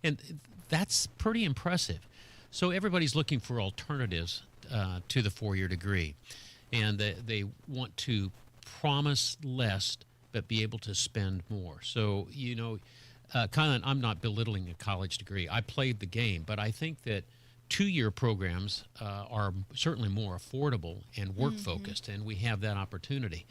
and that's pretty impressive. So everybody's looking for alternatives to the four-year degree. And they want to promise less but be able to spend more. So, Kielynn, I'm not belittling a college degree. I played the game, but I think that two-year programs are certainly more affordable and work-focused, and we have that opportunity.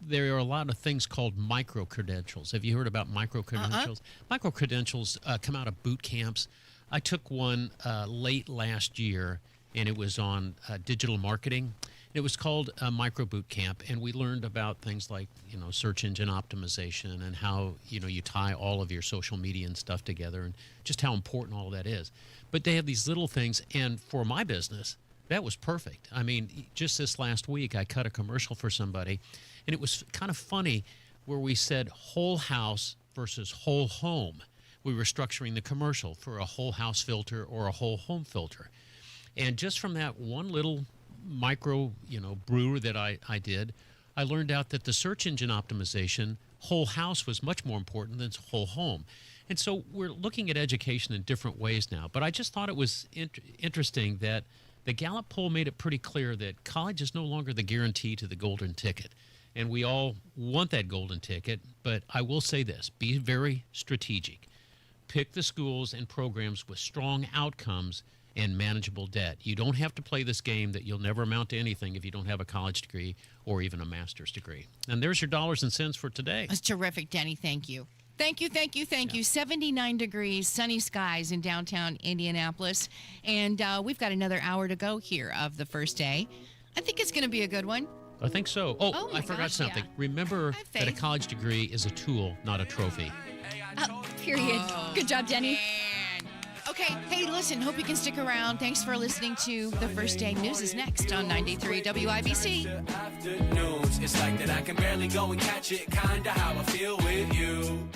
There are a lot of things called micro-credentials. Have you heard about micro-credentials? Micro-credentials come out of boot camps. I took one late last year, and it was on digital marketing. It was called a micro boot camp, and we learned about things like, search engine optimization and how, you tie all of your social media and stuff together and just how important all of that is. But they have these little things, and for my business, that was perfect. I mean, just this last week, I cut a commercial for somebody, and it was kind of funny where we said whole house versus whole home. We were structuring the commercial for a whole house filter or a whole home filter. And just from that one little micro, brewer that I did, I learned out that the search engine optimization, whole house was much more important than whole home. And so we're looking at education in different ways now. But I just thought it was interesting that the Gallup poll made it pretty clear that college is no longer the guarantee to the golden ticket. And we all want that golden ticket. But I will say this, be very strategic. Pick the schools and programs with strong outcomes and manageable debt. You don't have to play this game that you'll never amount to anything if you don't have a college degree or even a master's degree. And there's your dollars and cents for today. That's terrific, Denny. Thank you. Thank you. 79 degrees, sunny skies in downtown Indianapolis. And we've got another hour to go here of the first day. I think it's going to be a good one. I think so. Oh, I forgot something. Yeah. Remember that a college degree is a tool, not a trophy. Period. Good job, Denny. Man. Okay. Hey, listen, hope you can stick around. Thanks for listening to The First Day. News is next on 93 WIBC. Afternoons, it's like that I can barely go and catch it. Kinda how I feel with you.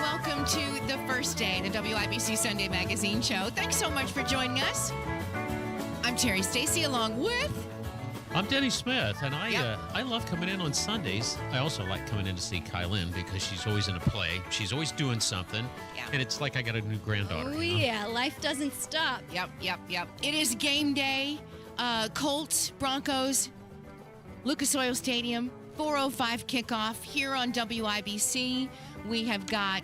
welcome to the first day, the WIBC Sunday Magazine Show. Thanks so much for joining us. I'm Terri Stacy along with... I'm Denny Smith, and I love coming in on Sundays. I also like coming in to see Kielynn because she's always in a play. She's always doing something, and it's like I got a new granddaughter. Oh, yeah, life doesn't stop. Yep. It is game day. Colts, Broncos, Lucas Oil Stadium, 4:05 kickoff here on WIBC. We have got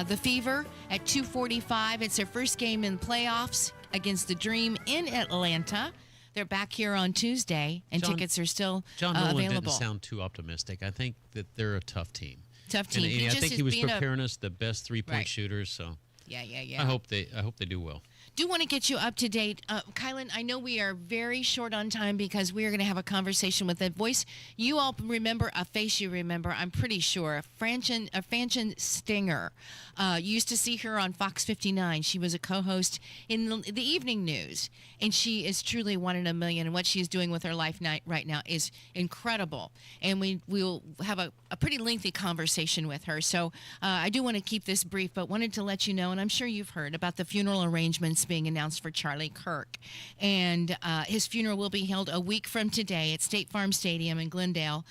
the Fever at 2:45. It's their first game in playoffs against the Dream in Atlanta. They're back here on Tuesday, and tickets are still John Nolan available. didn't sound too optimistic. I think that they're a tough team. Tough team. And I think he was preparing us the best three-point shooters. So yeah. I hope they do well. Do want to get you up to date. Kielynn, I know we are very short on time because we are going to have a conversation with a voice you all remember, a face you remember, I'm pretty sure. Fanchon Stinger. You used to see her on Fox 59. She was a co-host in the evening news, and she is truly one in a million, and what she's doing with her life right now is incredible. And we'll have a pretty lengthy conversation with her. So I do want to keep this brief, but wanted to let you know, and I'm sure you've heard about the funeral arrangements being announced for Charlie Kirk. And his funeral will be held a week from today at State Farm Stadium in Glendale.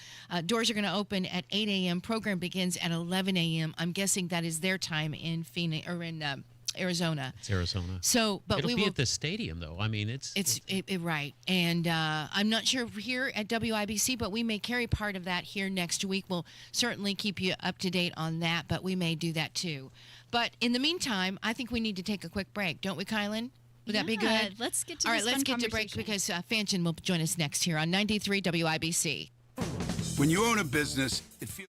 Doors are going to open at 8 a.m. Program begins at 11 a.m. I'm guessing that is their time in Phoenix or in Arizona. It's Arizona. So, but it'll be at the stadium, though. I mean, it's right. And I'm not sure here at WIBC, but we may carry part of that here next week. We'll certainly keep you up to date on that, but we may do that too. But in the meantime, I think we need to take a quick break, don't we, Kielynn? Would that be good? Let's get to All this right, let's fun get to break because Fanchon will join us next here on 93 WIBC. When you own a business, it feels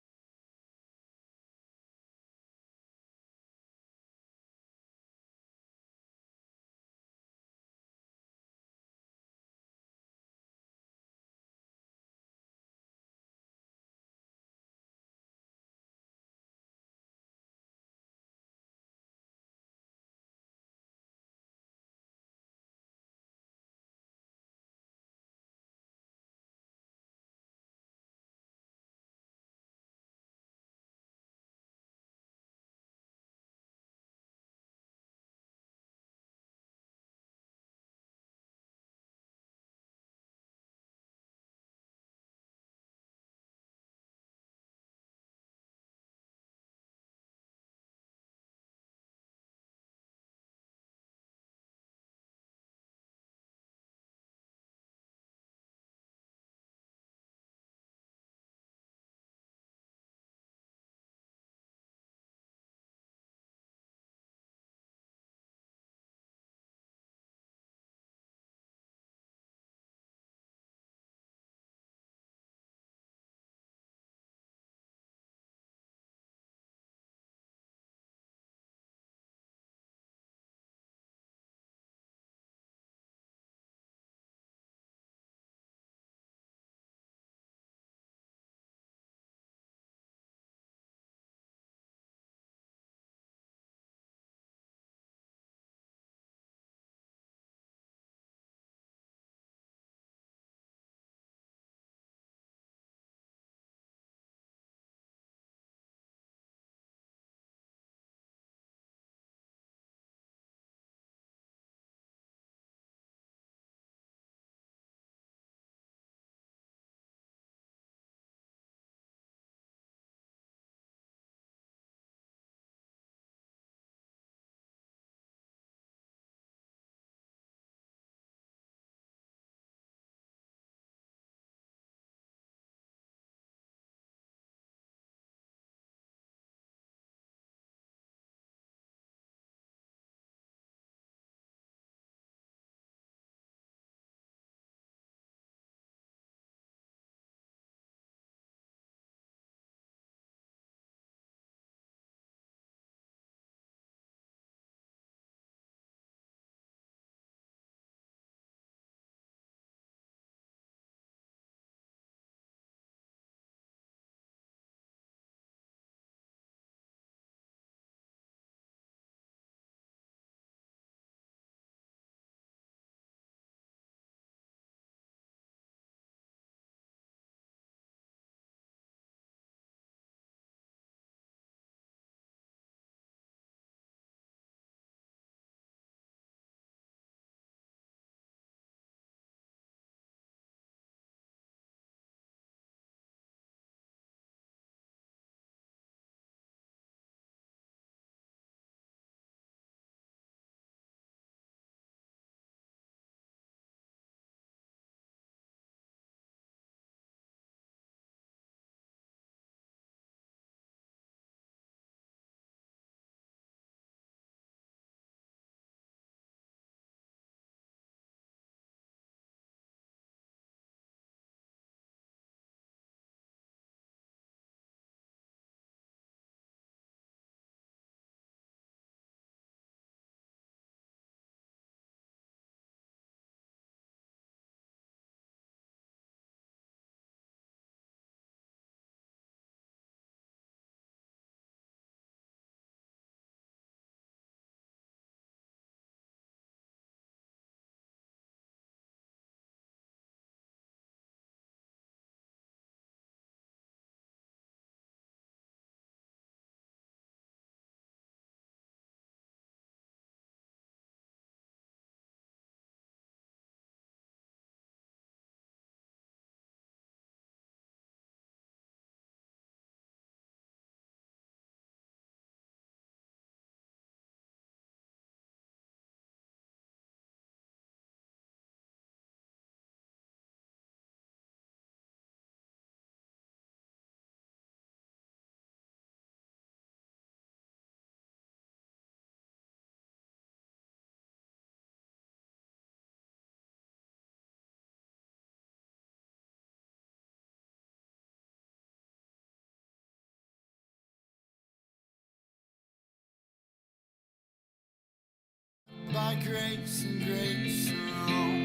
by grace and grace alone.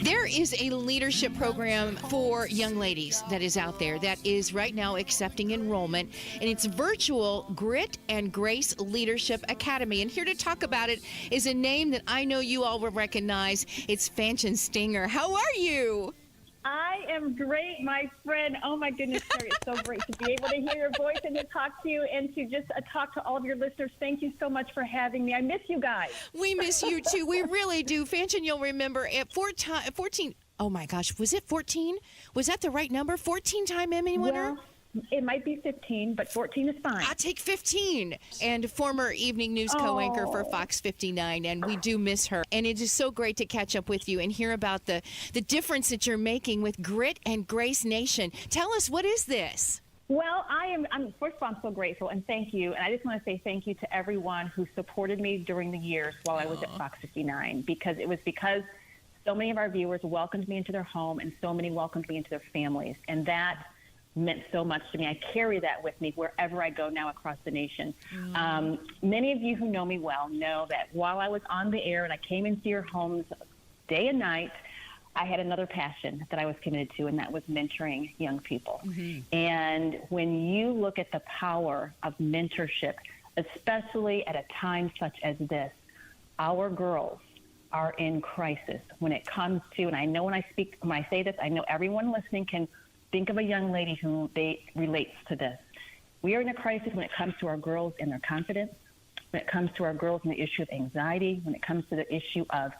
There is a leadership program for young ladies that is out there that is right now accepting enrollment, and it's virtual Grit and Grace Leadership Academy. And here to talk about it is a name that I know you all will recognize. It's Fanchon Stinger. How are you? I am great, my friend. Oh, my goodness, Terry. It's so great to be able to hear your voice and to talk to you and to just talk to all of your listeners. Thank you so much for having me. I miss you guys. We miss you, too. We really do. Fanchon, you'll remember at 14. Oh, my gosh. Was it 14? Was that the right number? 14-time Emmy winner? Well, it might be 15, but 14 is fine. I'll take 15. And former evening news co-anchor for Fox 59, and we do miss her. And it is so great to catch up with you and hear about the difference that you're making with Grit and Grace Nation. Tell us, what is this? Well, I'm first of all, I'm so grateful, and thank you. And I just want to say thank you to everyone who supported me during the years while I was at Fox 59, because so many of our viewers welcomed me into their home, and so many welcomed me into their families. And that meant so much to me. I carry that with me wherever I go now across the nation. Many of you who know me well know that while I was on the air and I came into your homes day and night, I had another passion that I was committed to, and that was mentoring young people. And when you look at the power of mentorship, especially at a time such as this, our girls are in crisis when it comes to, and I know when I say this, I know everyone listening can think of a young lady who relates to this. We are in a crisis when it comes to our girls and their confidence, when it comes to our girls and the issue of anxiety, when it comes to the issue of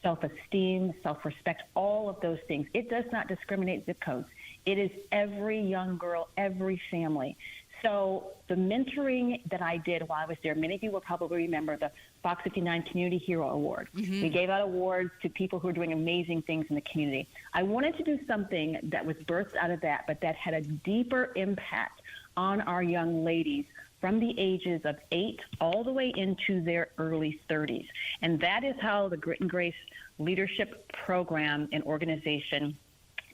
self-esteem, self-respect, all of those things. It does not discriminate zip codes. It is every young girl, every family. So the mentoring that I did while I was there, many of you will probably remember the Fox 59 Community Hero Award. We gave out awards to people who are doing amazing things in the community. I wanted to do something that was birthed out of that, but that had a deeper impact on our young ladies from the ages of 8 all the way into their early 30s. And that is how the Grit and Grace Leadership Program and organization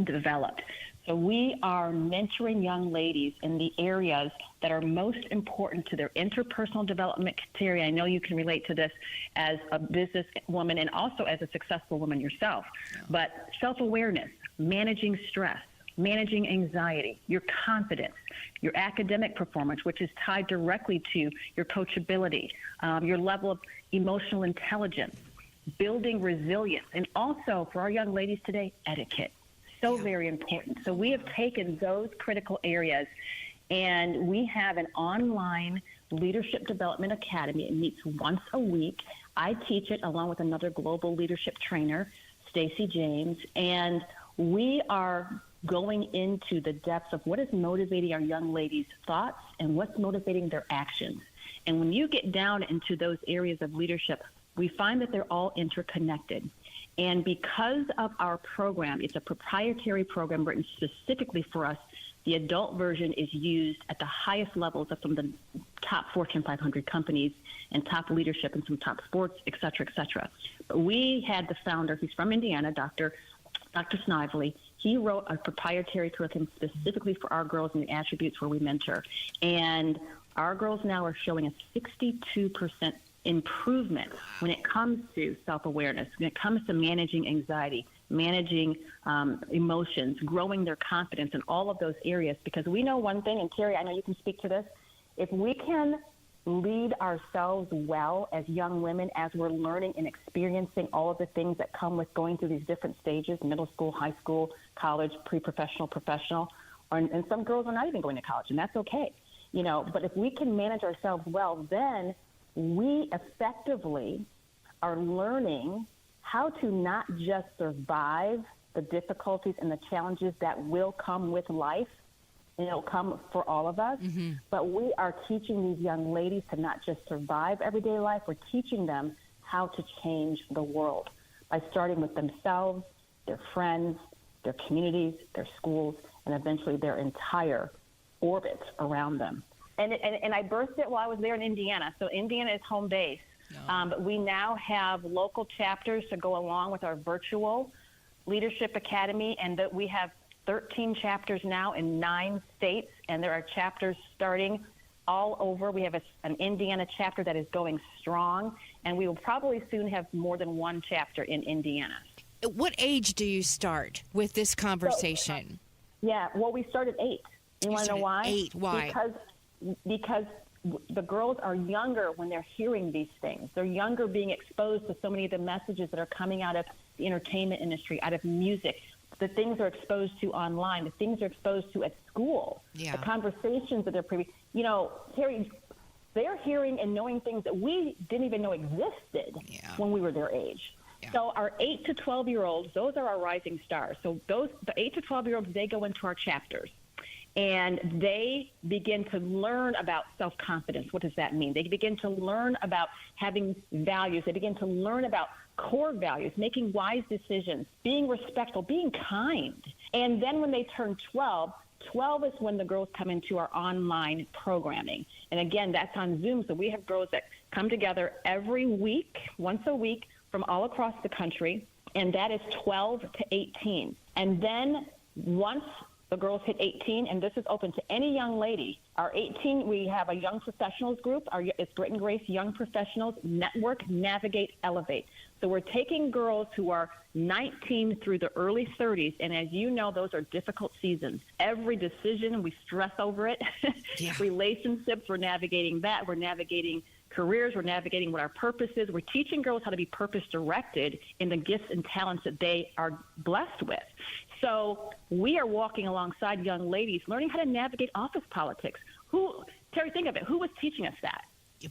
developed. So we are mentoring young ladies in the areas that are most important to their interpersonal development. Terry, I know you can relate to this as a business woman and also as a successful woman yourself. But self-awareness, managing stress, managing anxiety, your confidence, your academic performance, which is tied directly to your coachability, your level of emotional intelligence, building resilience, and also for our young ladies today, etiquette. So very important. So we have taken those critical areas, and we have an online leadership development academy. It meets once a week. I teach it along with another global leadership trainer, Stacy James, and we are going into the depths of what is motivating our young ladies' thoughts and what's motivating their actions. And when you get down into those areas of leadership, we find that they're all interconnected. And because of our program, it's a proprietary program written specifically for us. The adult version is used at the highest levels of some of the top Fortune 500 companies and top leadership in some top sports, et cetera, et cetera. But we had the founder, he's from Indiana, Dr. Snively. He wrote a proprietary curriculum specifically for our girls and the attributes where we mentor. And our girls now are showing a 62% improvement when it comes to self-awareness, when it comes to managing anxiety, managing emotions, growing their confidence in all of those areas. Because we know one thing, and Terry, I know you can speak to this, if we can lead ourselves well as young women, as we're learning and experiencing all of the things that come with going through these different stages, middle school, high school, college, pre-professional, professional, and some girls are not even going to college, and that's okay. But if we can manage ourselves well, then we effectively are learning how to not just survive the difficulties and the challenges that will come with life, and it'll come for all of us, but we are teaching these young ladies to not just survive everyday life, we're teaching them how to change the world by starting with themselves, their friends, their communities, their schools, and eventually their entire orbit around them. And I birthed it while I was there in Indiana. So Indiana is home base. But we now have local chapters to go along with our virtual leadership academy, and that we have 13 chapters now in 9 states, and there are chapters starting all over. We have an Indiana chapter that is going strong, and we will probably soon have more than one chapter in Indiana. What age do you start with this conversation? We start at 8. You want to know why? 8. Why? Because the girls are younger when they're hearing these things. They're younger being exposed to so many of the messages that are coming out of the entertainment industry, out of music, the things they're exposed to online, the things they're exposed to at school, the conversations that they're privy. Terry, they're hearing and knowing things that we didn't even know existed when we were their age. Yeah. So our 8 to 12-year-olds, those are our rising stars. So the 8 to 12-year-olds, they go into our chapters. And they begin to learn about self-confidence. What does that mean? They begin to learn about having values. They begin to learn about core values, making wise decisions, being respectful, being kind. And then when they turn 12 is when the girls come into our online programming. And again, that's on Zoom. So we have girls that come together every week, once a week, from all across the country. And that is 12 to 18. And then once the girls hit 18, and this is open to any young lady. Our 18, we have a young professionals group. It's Grit and Grace Young Professionals Network, Navigate, Elevate. So we're taking girls who are 19 through the early 30s, and as you know, those are difficult seasons. Every decision, we stress over it. Relationships, we're navigating that. We're navigating careers, we're navigating what our purpose is. We're teaching girls how to be purpose-directed in the gifts and talents that they are blessed with. So we are walking alongside young ladies, learning how to navigate office politics. Terry, think of it. Who was teaching us that?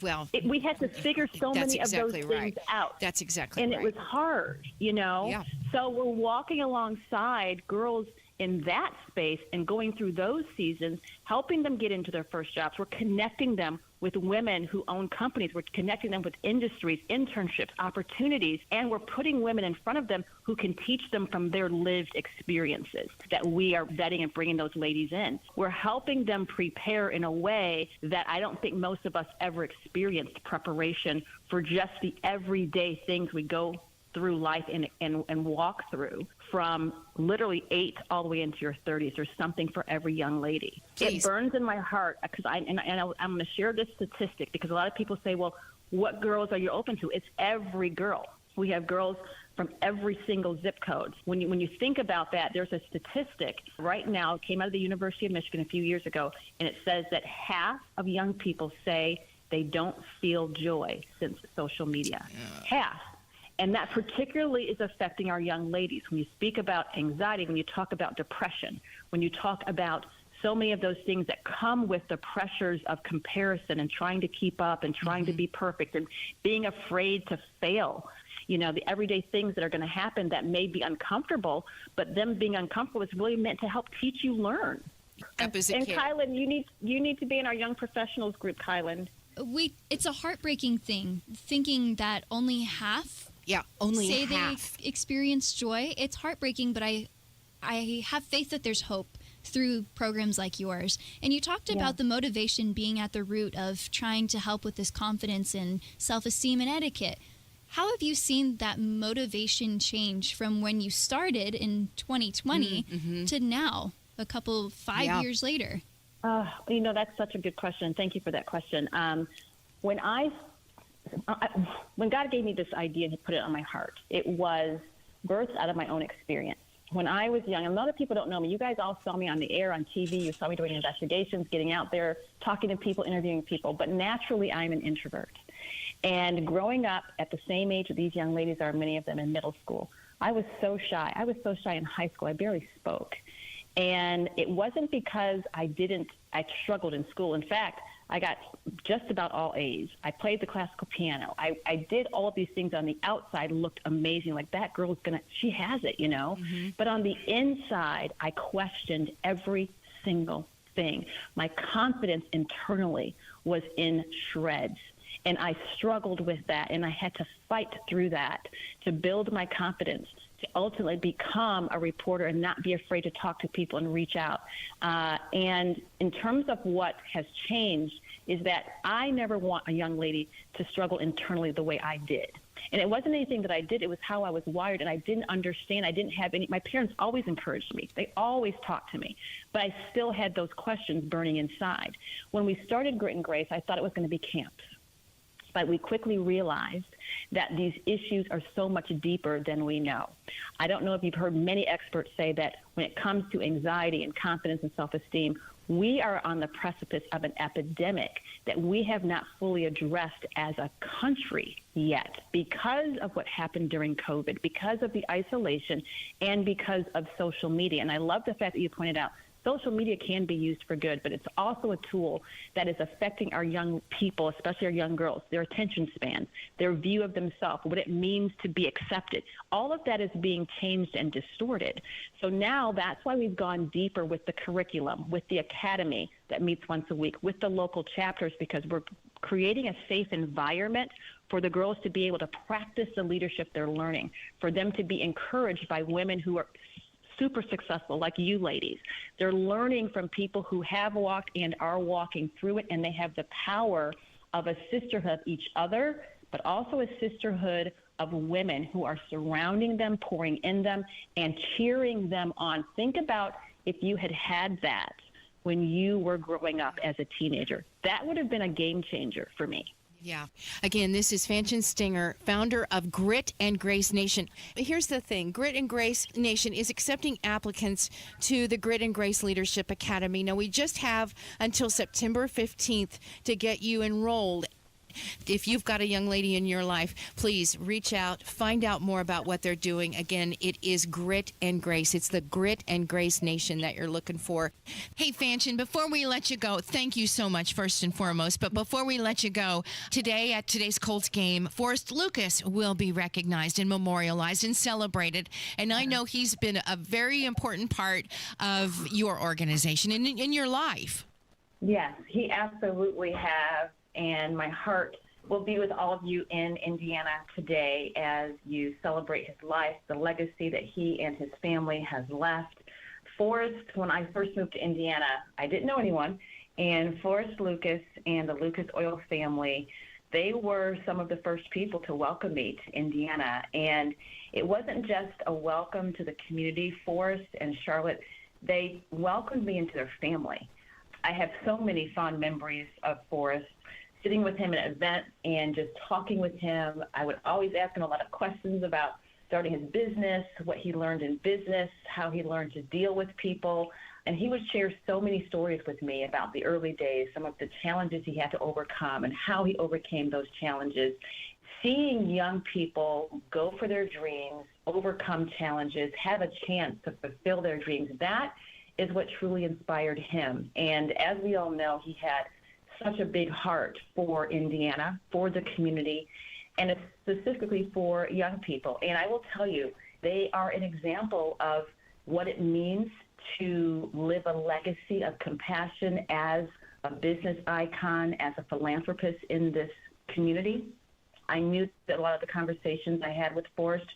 Well, we had to figure so many of those things out. That's exactly right. And it was hard, Yeah. So we're walking alongside girls in that space and going through those seasons, helping them get into their first jobs. We're connecting them with women who own companies. We're connecting them with industries, internships, opportunities, and we're putting women in front of them who can teach them from their lived experiences that we are vetting and bringing those ladies in. We're helping them prepare in a way that I don't think most of us ever experienced preparation for just the everyday things we go through life and walk through from literally 8 all the way into your 30s. There's something for every young lady. Please. It burns in my heart because I'm going to share this statistic because a lot of people say, well, what girls are you open to? It's every girl. We have girls from every single zip code. When you think about that, there's a statistic right now, it came out of the University of Michigan a few years ago, and it says that half of young people say they don't feel joy since social media. Half. And that particularly is affecting our young ladies. When you speak about anxiety, when you talk about depression, when you talk about so many of those things that come with the pressures of comparison and trying to keep up and trying to be perfect and being afraid to fail, the everyday things that are going to happen that may be uncomfortable, but them being uncomfortable is really meant to help teach you learn. And Kielynn, you need to be in our young professionals group, Kielynn. It's a heartbreaking thing, thinking that only half say they experience joy. It's heartbreaking, but I have faith that there's hope through programs like yours. And you talked about the motivation being at the root of trying to help with this confidence and self-esteem and etiquette. How have you seen that motivation change from when you started in 2020 to now, 5 years later? That's such a good question. Thank you for that question. When God gave me this idea and He put it on my heart, it was birthed out of my own experience. When I was young, and a lot of people don't know me. You guys all saw me on the air, on TV. You saw me doing investigations, getting out there, talking to people, interviewing people. But naturally, I'm an introvert. And growing up at the same age that these young ladies are, many of them in middle school, I was so shy. I was so shy in high school. I barely spoke. And it wasn't because I struggled in school. In fact, I got just about all A's. I played the classical piano. I did all of these things on the outside, looked amazing. Like, that girl's she has it, But on the inside, I questioned every single thing. My confidence internally was in shreds. And I struggled with that, and I had to fight through that to build my confidence, to ultimately become a reporter and not be afraid to talk to people and reach out. And in terms of what has changed, is that I never want a young lady to struggle internally the way I did. And it wasn't anything that I did. It was how I was wired, and I didn't understand. I didn't have any – my parents always encouraged me. They always talked to me. But I still had those questions burning inside. When we started Grit and Grace, I thought it was going to be camps. But we quickly realized that these issues are so much deeper than we know. I don't know if you've heard many experts say that when it comes to anxiety and confidence and self-esteem, we are on the precipice of an epidemic that we have not fully addressed as a country yet because of what happened during COVID, because of the isolation, and because of social media. And I love the fact that you pointed out social media can be used for good, but it's also a tool that is affecting our young people, especially our young girls, their attention spans, their view of themselves, what it means to be accepted. All of that is being changed and distorted. So now that's why we've gone deeper with the curriculum, with the academy that meets once a week, with the local chapters, because we're creating a safe environment for the girls to be able to practice the leadership they're learning, for them to be encouraged by women who are super successful like you ladies. They're learning from people who have walked and are walking through it, and they have the power of a sisterhood of each other, but also a sisterhood of women who are surrounding them, pouring in them, and cheering them on. Think about if you had had that when you were growing up as a teenager. That would have been a game changer for me. Yeah. Again, this is Fanchon Stinger, founder of Grit and Grace Nation. Here's the thing. Grit and Grace Nation is accepting applicants to the Grit and Grace Leadership Academy. Now, we just have until September 15th to get you enrolled. If you've got a young lady in your life, please reach out, find out more about what they're doing. Again, it is Grit and Grace. It's the Grit and Grace Nation that you're looking for. Hey, Fanchon, before we let you go, thank you so much, first and foremost. But before we let you go, today at today's Colts game, Forrest Lucas will be recognized and memorialized and celebrated. And I know he's been a very important part of your organization and in your life. Yes, he absolutely has. And my heart will be with all of you in Indiana today as you celebrate his life, the legacy that he and his family has left. Forrest, when I first moved to Indiana, I didn't know anyone, and Forrest Lucas and the Lucas Oil family, they were some of the first people to welcome me to Indiana. And it wasn't just a welcome to the community. Forrest and Charlotte, they welcomed me into their family. I have so many fond memories of Forrest, sitting with him at events and just talking with him. I would always ask him a lot of questions about starting his business, what he learned in business, how he learned to deal with people. And he would share so many stories with me about the early days, some of the challenges he had to overcome and how he overcame those challenges. Seeing young people go for their dreams, overcome challenges, have a chance to fulfill their dreams, that is what truly inspired him. And as we all know, he had such a big heart for Indiana, for the community, and specifically for young people. And I will tell you, they are an example of what it means to live a legacy of compassion as a business icon, as a philanthropist in this community. I knew that a lot of the conversations I had with Forrest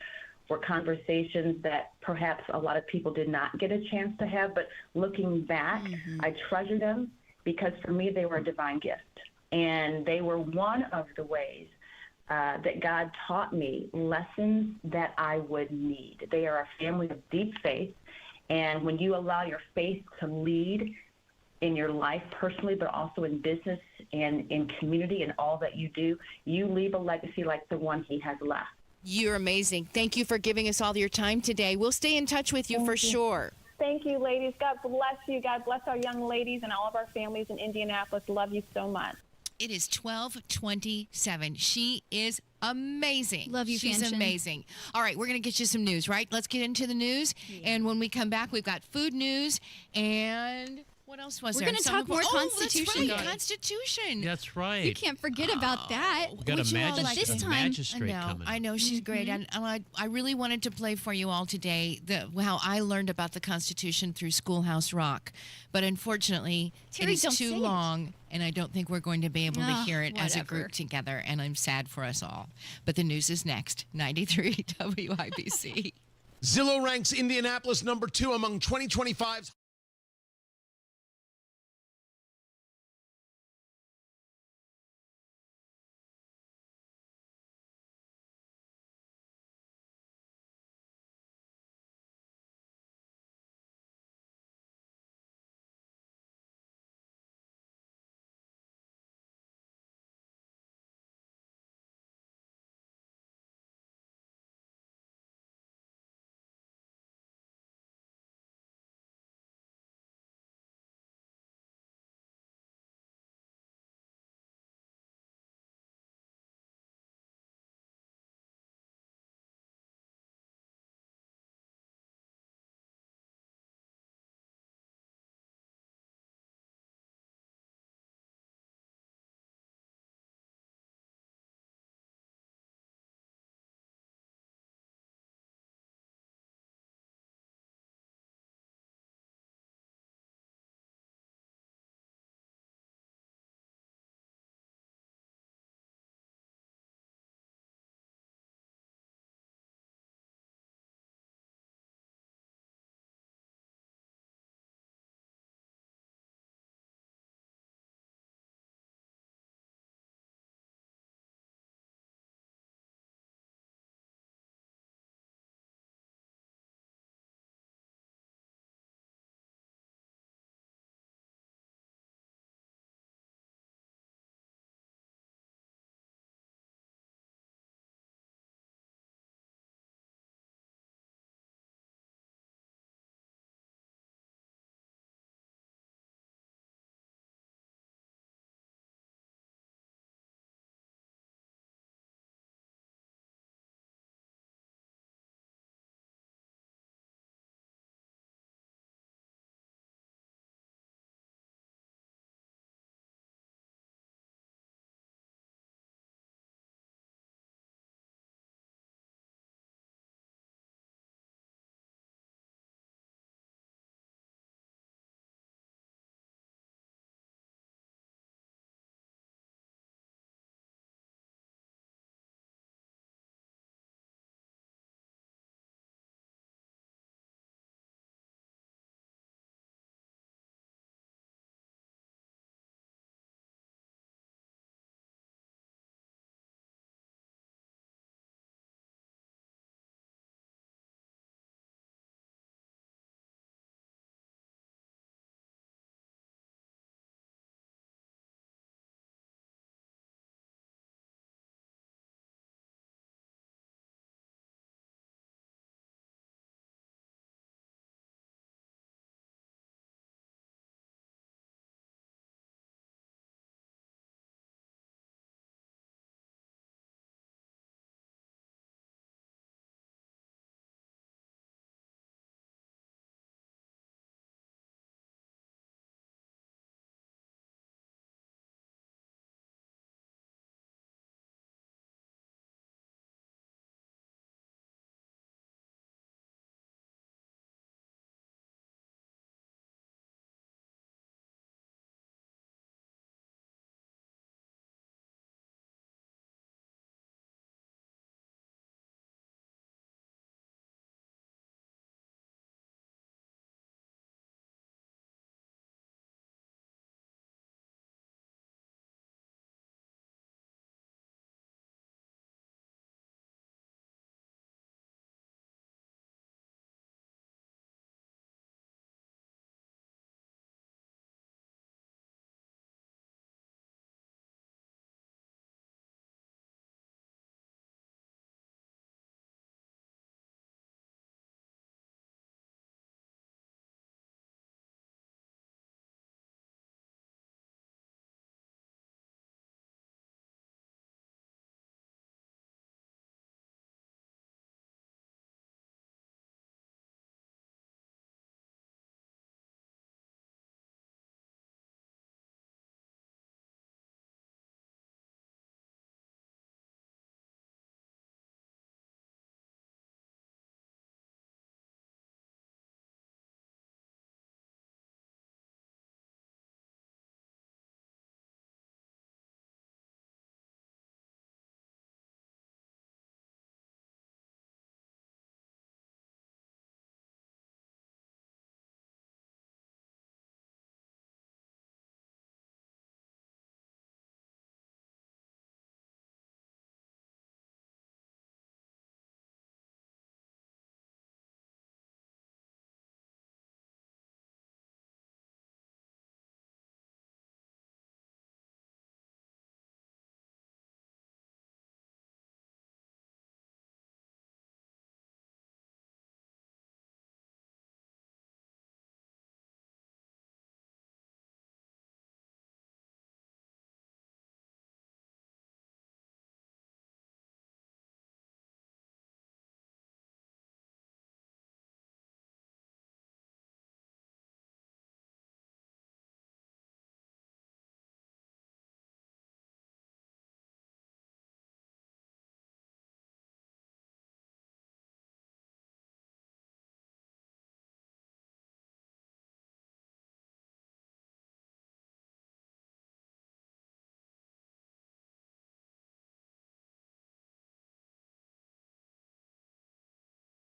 were conversations that perhaps a lot of people did not get a chance to have, but looking back, I treasure them, because for me, they were a divine gift. And they were one of the ways that God taught me lessons that I would need. They are a family of deep faith. And when you allow your faith to lead in your life personally, but also in business and in community and all that you do, you leave a legacy like the one he has left. You're amazing. Thank you for giving us all your time today. We'll stay in touch with you for sure. Thank you, ladies. God bless you. God bless our young ladies and all of our families in Indianapolis. Love you so much. It is 12:27. She is amazing. Love you, She's Fanchon. amazing. All right, we're going to get you some news, right? Let's get into the news. Yeah. And when we come back, we've got food news and... what else was We're there? going to talk more Constitution. That's right, Constitution. That's right. You can't forget about that. We've got a magistrate coming. I know, she's great. And I really wanted to play for you all today how I learned about the Constitution through Schoolhouse Rock. But unfortunately, Terri, it is too long, and I don't think we're going to be able to hear it as a group together, and I'm sad for us all. But the news is next. 93 WIBC. Zillow ranks Indianapolis number 2 among 2025's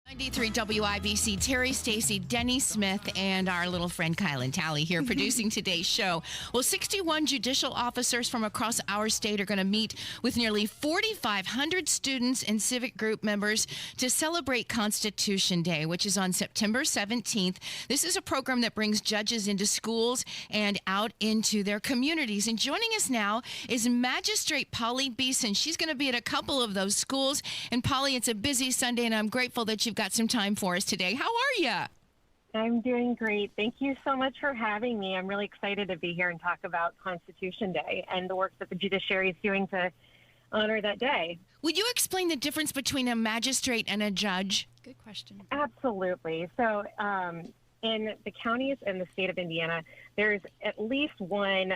93 WIBC, Terri Stacy, Denny Smith, and our little friend Kielynn Talley here producing today's show. Well, 61 judicial officers from across our state are going to meet with nearly 4,500 students and civic group members to celebrate Constitution Day, which is on September 17th. This is a program that brings judges into schools and out into their communities. And joining us now is Magistrate Polly Beeson. She's going to be at a couple of those schools. And Polly, it's a busy Sunday, and I'm grateful that you've got some time for us today. How are you? I'm doing great. Thank you so much for having me. I'm really excited to be here and talk about Constitution Day and the work that the judiciary is doing to honor that day. Would you explain the difference between a magistrate and a judge? Good question. Absolutely. So in the counties in the state of Indiana, there's at least one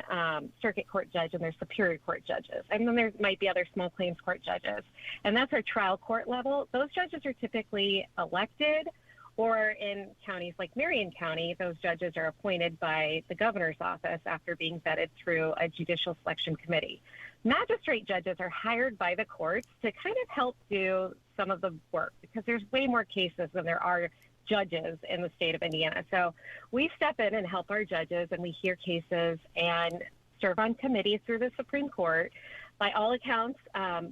circuit court judge and there's superior court judges. And then there might be other small claims court judges. And that's our trial court level. Those judges are typically elected, or in counties like Marion County, those judges are appointed by the governor's office after being vetted through a judicial selection committee. Magistrate judges are hired by the courts to kind of help do some of the work because there's way more cases than there are judges in the state of Indiana. So we step in and help our judges, and we hear cases and serve on committees through the Supreme Court. By all accounts,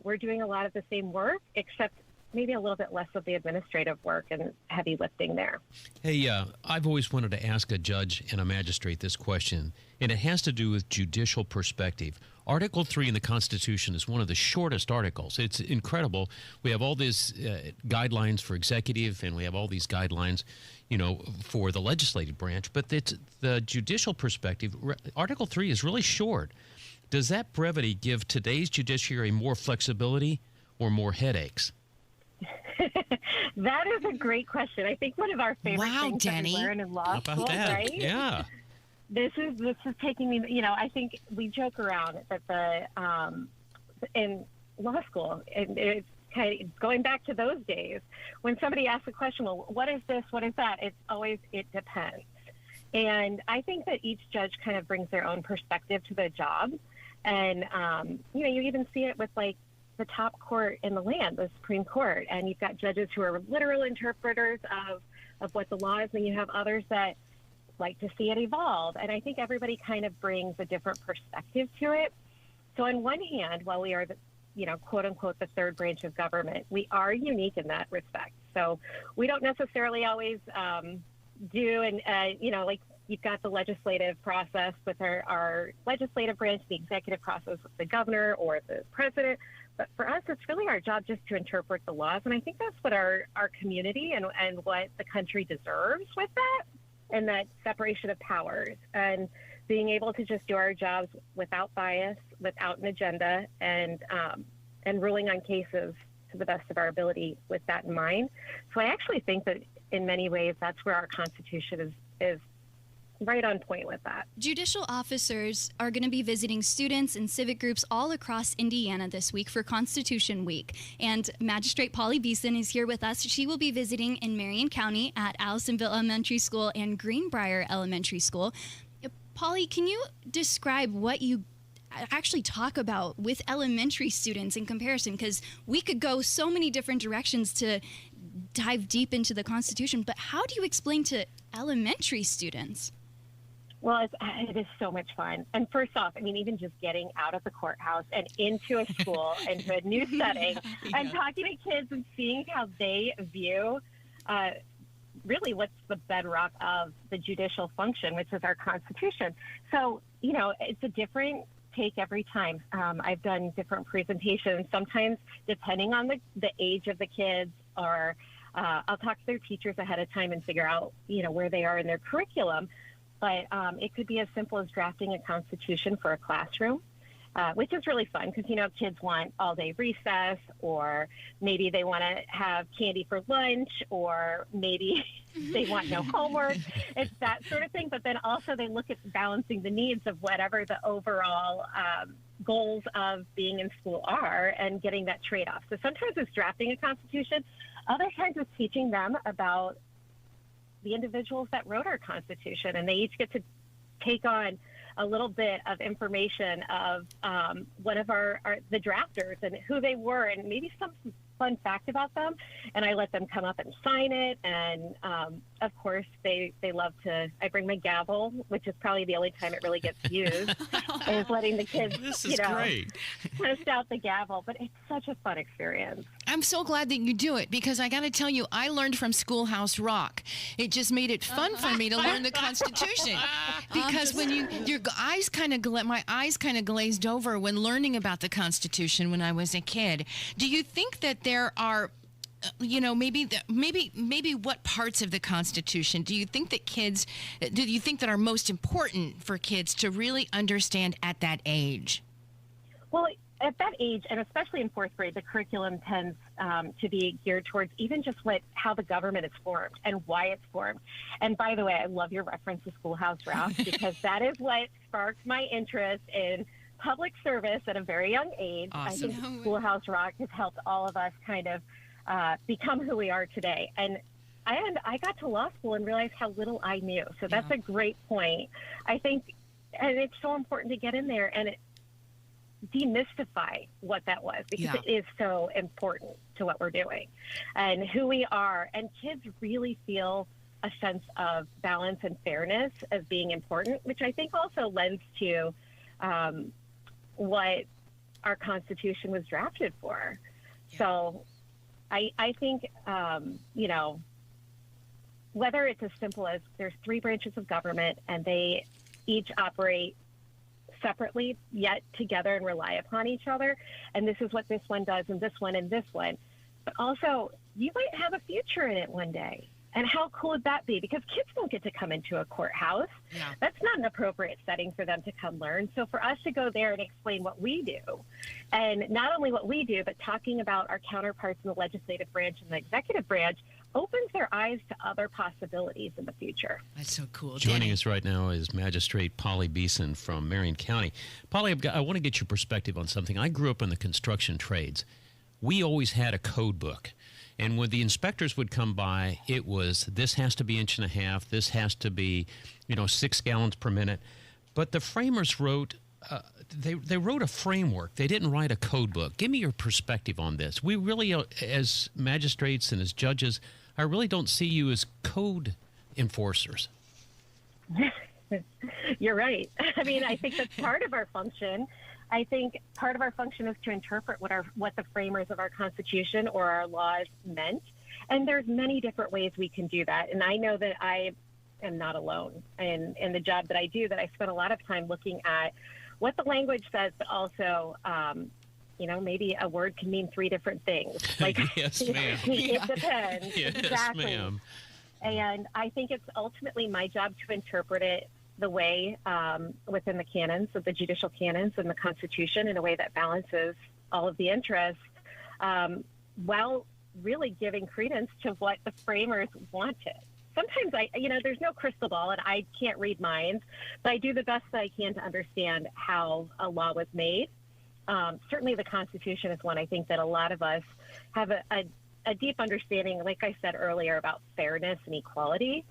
we're doing a lot of the same work, except maybe a little bit less of the administrative work and heavy lifting there. Hey, I've always wanted to ask a judge and a magistrate this question, and it has to do with judicial perspective. Article 3 in the Constitution is one of the shortest articles. It's incredible. We have all these guidelines for executive, and we have all these guidelines, for the legislative branch, but it's the judicial perspective. Article 3 is really short. Does that brevity give today's judiciary more flexibility or more headaches? That is a great question. I think one of our favorite things Denny. that we learn in law school, right? Yeah. This is taking me, I think we joke around that in law school, and it's kind of going back to those days, when somebody asks a question, well, what is this, what is that? It's always, it depends. And I think that each judge kind of brings their own perspective to the job. And, you even see it with the top court in the land, the Supreme Court, and you've got judges who are literal interpreters of what the law is, and you have others that like to see it evolve. And I think everybody kind of brings a different perspective to it. So on one hand, while we are the, quote unquote, the third branch of government, we are unique in that respect. So we don't necessarily always like you've got the legislative process with our legislative branch, the executive process with the governor or the president. But for us, it's really our job just to interpret the laws. And I think that's what our community and what the country deserves with that, and that separation of powers and being able to just do our jobs without bias, without an agenda, and ruling on cases to the best of our ability with that in mind. So I actually think that in many ways, that's where our Constitution is right on point with that. Judicial officers are going to be visiting students and civic groups all across Indiana this week for Constitution Week. And Magistrate Polly Beeson is here with us. She will be visiting in Marion County at Allisonville Elementary School and Greenbrier Elementary School. Polly, can you describe what you actually talk about with elementary students in comparison? Because we could go so many different directions to dive deep into the Constitution, but how do you explain to elementary students? Well, it is so much fun. And first off, even just getting out of the courthouse and into a school, into a new setting, and talking to kids and seeing how they view really what's the bedrock of the judicial function, which is our Constitution. So, it's a different take every time. I've done different presentations, sometimes depending on the age of the kids, or I'll talk to their teachers ahead of time and figure out, where they are in their curriculum. But it could be as simple as drafting a constitution for a classroom, which is really fun because, kids want all-day recess, or maybe they want to have candy for lunch, or maybe they want no homework. It's that sort of thing. But then also they look at balancing the needs of whatever the overall goals of being in school are and getting that trade-off. So sometimes it's drafting a constitution. Other times it's teaching them about the individuals that wrote our Constitution, and they each get to take on a little bit of information of one of the drafters and who they were, and maybe some fun fact about them, and I let them come up and sign it. And of course, they love to. I bring my gavel, which is probably the only time it really gets used, is letting the kids, great. test out the gavel. But it's such a fun experience. I'm so glad that you do it, because I got to tell you, I learned from Schoolhouse Rock. It just made it fun for me to learn the Constitution, because when my eyes kind of glazed over when learning about the Constitution when I was a kid. Do you think that there are, maybe what parts of the Constitution do you think that are most important for kids to really understand at that age? Well, at that age, and especially in fourth grade, the curriculum tends to be geared towards even just how the government is formed and why it's formed. And by the way, I love your reference to Schoolhouse Rock, because that is what sparked my interest in public service at a very young age. Awesome. I think Schoolhouse Rock has helped all of us kind of become who we are today. And I got to law school and realized how little I knew. So that's a great point. I think, and it's so important to get in there and demystify what that was, because it is so important to what we're doing and who we are. And kids really feel a sense of balance and fairness as being important, which I think also lends to what our Constitution was drafted for. So I think, whether it's as simple as there's 3 branches of government and they each operate separately yet together and rely upon each other, and this is what this one does and this one and this one, but also you might have a future in it one day. And how cool would that be? Because kids don't get to come into a courthouse. Yeah. That's not an appropriate setting for them to come learn. So for us to go there and explain what we do, and not only what we do, but talking about our counterparts in the legislative branch and the executive branch, opens their eyes to other possibilities in the future. That's so cool. Joining Denny. us right now is Magistrate Polly Beeson from Marion County. Polly, I want to get your perspective on something. I grew up in the construction trades. We always had a code book. And when the inspectors would come by, it was, this has to be 1.5 inches, this has to be, 6 gallons per minute. But the framers wrote, they wrote a framework. They didn't write a code book. Give me your perspective on this. We really, as magistrates and as judges, I really don't see you as code enforcers. You're right. I mean, I think that's part of our function. I think part of our function is to interpret what the framers of our Constitution or our laws meant. And there's many different ways we can do that. And I know that I am not alone in the job that I do, that I spend a lot of time looking at what the language says, but also, maybe a word can mean 3 different things. Like, yes, ma'am. It depends. Yes, exactly. ma'am. And I think it's ultimately my job to interpret it the way within the canons of the judicial canons and the Constitution in a way that balances all of the interests, while really giving credence to what the framers wanted. Sometimes there's no crystal ball and I can't read minds, but I do the best that I can to understand how a law was made. Certainly the Constitution is one I think that a lot of us have a deep understanding, like I said earlier, about fairness and equality.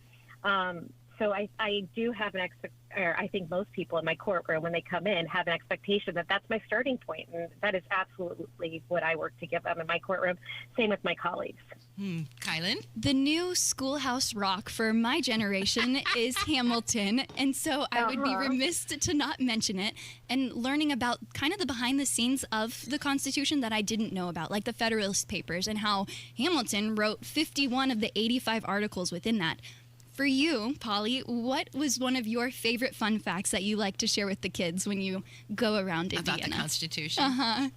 So I do have I think most people in my courtroom, when they come in, have an expectation that that's my starting point. And that is absolutely what I work to give them in my courtroom. Same with my colleagues. Kielynn? The new Schoolhouse Rock for my generation is Hamilton. And so I would be remiss to not mention it, and learning about kind of the behind the scenes of the Constitution that I didn't know about, like the Federalist Papers and how Hamilton wrote 51 of the 85 articles within that. For you, Polly, what was one of your favorite fun facts that you like to share with the kids when you go around Indiana? About the Constitution? Uh-huh.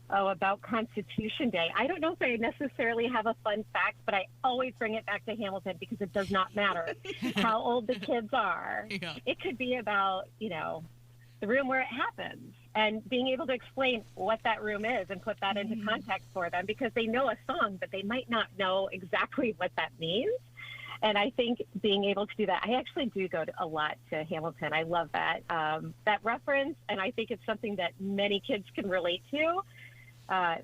Oh, about Constitution Day. I don't know if I necessarily have a fun fact, but I always bring it back to Hamilton because it does not matter how old the kids are. Yeah. It could be about, the room where it happens and being able to explain what that room is and put that into context for them, because they know a song, but they might not know exactly what that means. And I think being able to do that, I actually do go a lot to Hamilton. I love that reference, and I think it's something that many kids can relate to.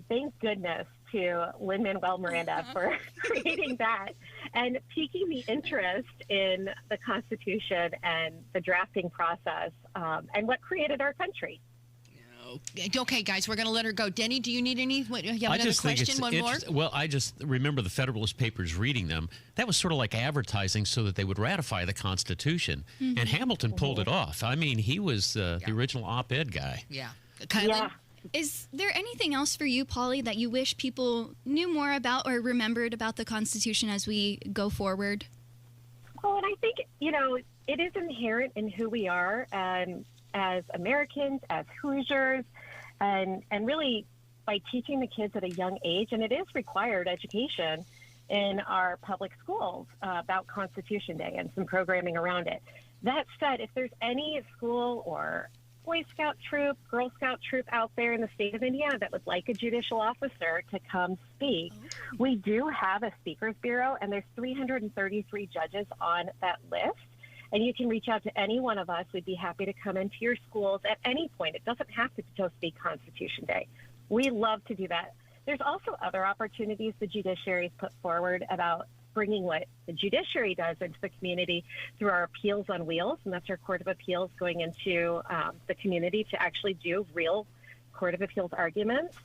Thank goodness to Lin-Manuel Miranda for creating that and piquing the interest in the Constitution and the drafting process and what created our country. Okay, guys, we're going to let her go. Denny, do you need any? You have another question? One more? Well, I just remember the Federalist Papers reading them. That was sort of like advertising so that they would ratify the Constitution. Mm-hmm. And Hamilton pulled it off. I mean, he was the original op-ed guy. Yeah. Yeah. Is there anything else for you, Polly, that you wish people knew more about or remembered about the Constitution as we go forward? Well, and I think, it is inherent in who we are as Americans, as Hoosiers, and really by teaching the kids at a young age, and it is required education in our public schools about Constitution Day and some programming around it. That said, if there's any school or Boy Scout troop, Girl Scout troop out there in the state of Indiana that would like a judicial officer to come speak, we do have a speakers bureau, and there's 333 judges on that list. And you can reach out to any one of us. We'd be happy to come into your schools at any point. It doesn't have to just be Constitution Day. We love to do that. There's also other opportunities the judiciary's put forward about bringing what the judiciary does into the community through our Appeals on Wheels, and that's our Court of Appeals going into the community to actually do real Court of Appeals arguments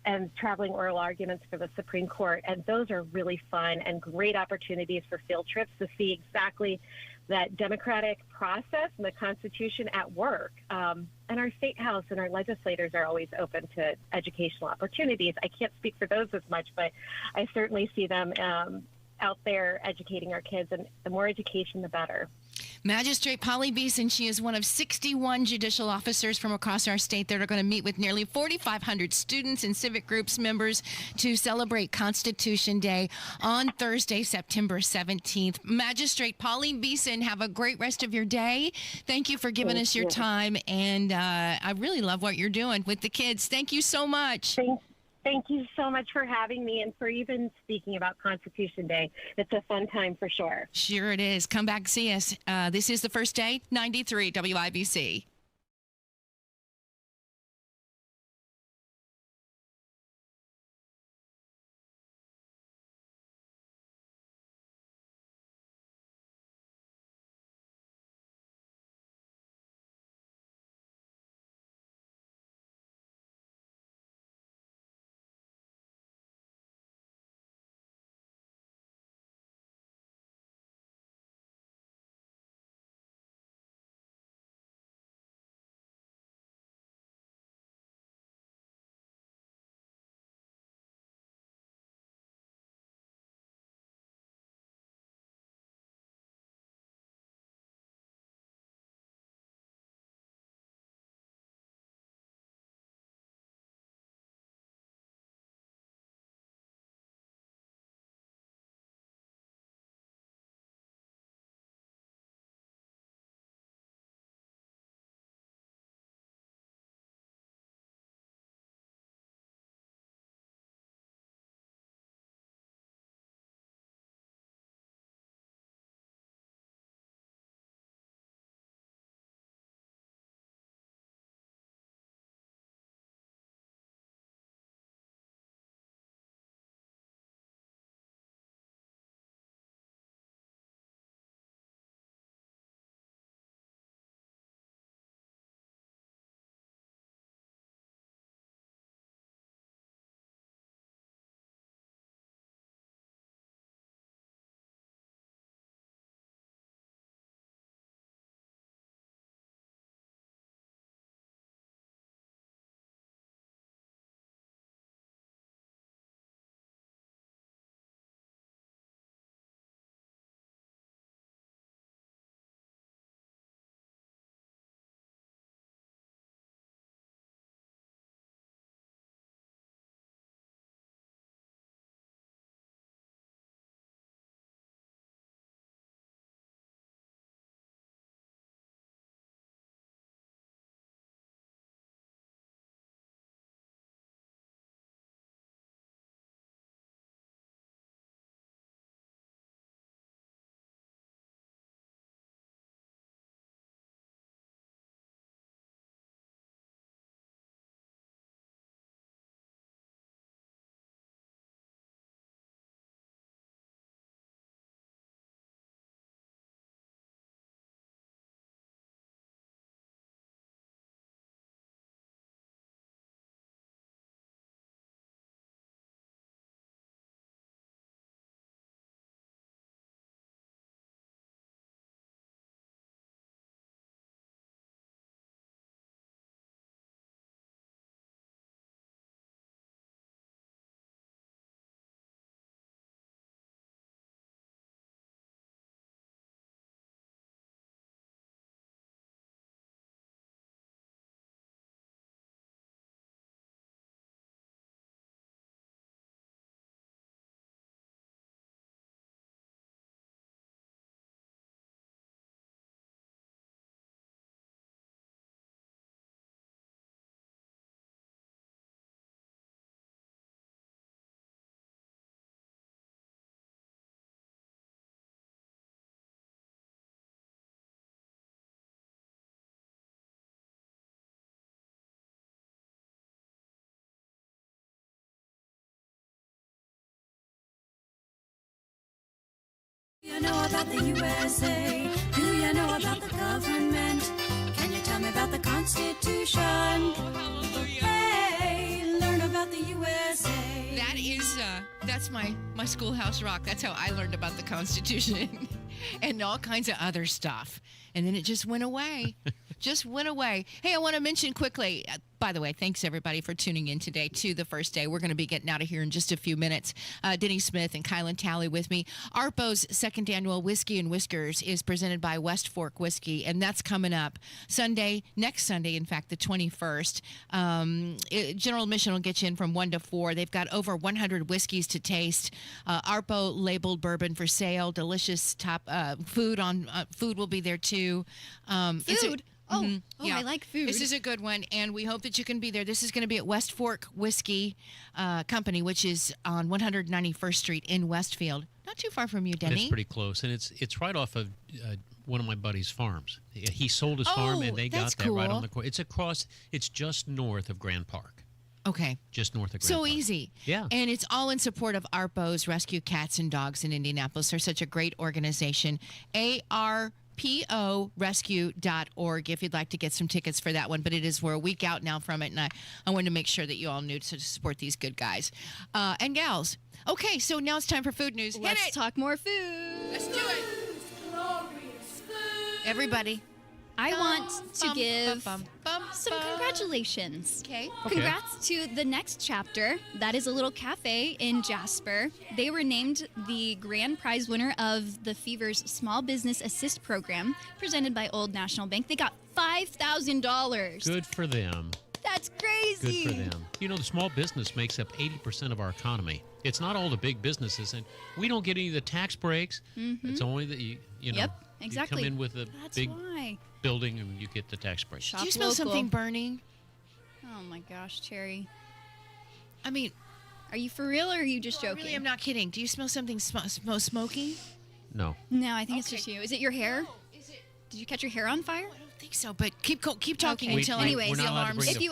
and traveling oral arguments for the Supreme Court. And those are really fun and great opportunities for field trips to see exactly that democratic process and the Constitution at work. And our State House and our legislators are always open to educational opportunities. I can't speak for those as much, but I certainly see them out there educating our kids, and the more education, the better. Magistrate Polly Beeson, she is one of 61 judicial officers from across our state that are going to meet with nearly 4,500 students and civic groups members to celebrate Constitution Day on Thursday, September 17th. Magistrate Polly Beeson, have a great rest of your day. Thank you for giving us your time, and I really love what you're doing with the kids. Thank you so much. Thank you so much for having me and for even speaking about Constitution Day. It's a fun time for sure. Sure it is. Come back, see us. This is The First Day, 93 WIBC. You know about the USA? Do you know about the government? Can you tell me about the Constitution? Hey, learn about the USA. That is, that's my schoolhouse rock. That's how I learned about the Constitution and all kinds of other stuff. And then it just went away. Just went away. Hey, I want to mention quickly, by the way, thanks everybody for tuning in today to the first day. We're going to be getting out of here in just a few minutes. Denny Smith and Kielynn Talley with me. ARPO's second annual Whiskey and Whiskers is presented by West Fork Whiskey, and that's coming up next Sunday, in fact, the 21st. General admission will get you in from 1 to 4. They've got over 100 whiskeys to taste. ARPO labeled bourbon for sale. Delicious top food will be there too. Food? Yeah. I like food. This is a good one, and we hope that you can be there. This is going to be at West Fork Whiskey Company, which is on 191st Street in Westfield. Not too far from you, Denny. It's pretty close, and it's right off of one of my buddy's farms. He sold his farm, and they got that right on the corner. It's just north of Grand Park. Okay. Just north of Grand So Park. easy. Yeah. And it's all in support of ARPO's Rescue Cats and Dogs in Indianapolis. They're such a great organization. ARPOrescue.org if you'd like to get some tickets for that one. But we're a week out now from it, and I wanted to make sure that you all knew to support these good guys and gals. Okay, so now it's time for food news. Let's talk more food. Let's do it. Everybody. I want to give some congratulations. Okay. Congrats to the next chapter. That is a little cafe in Jasper. They were named the grand prize winner of the Fever's Small Business Assist Program, presented by Old National Bank. They got $5,000. Good for them. That's crazy. Good for them. You know, the small business makes up 80% of our economy. It's not all the big businesses, and we don't get any of the tax breaks. Mm-hmm. It's only that you know. Yep, exactly. You come in with a big building and you get the tax breaks. Do you smell something burning? Oh my gosh, Terry. I mean, are you for real or are you just joking? Really, I'm not kidding. Do you smell something smoky? No. No, I think it's just you. Is it your hair? Did you catch your hair on fire? I don't think so, but keep talking until anyways, the alarms. If you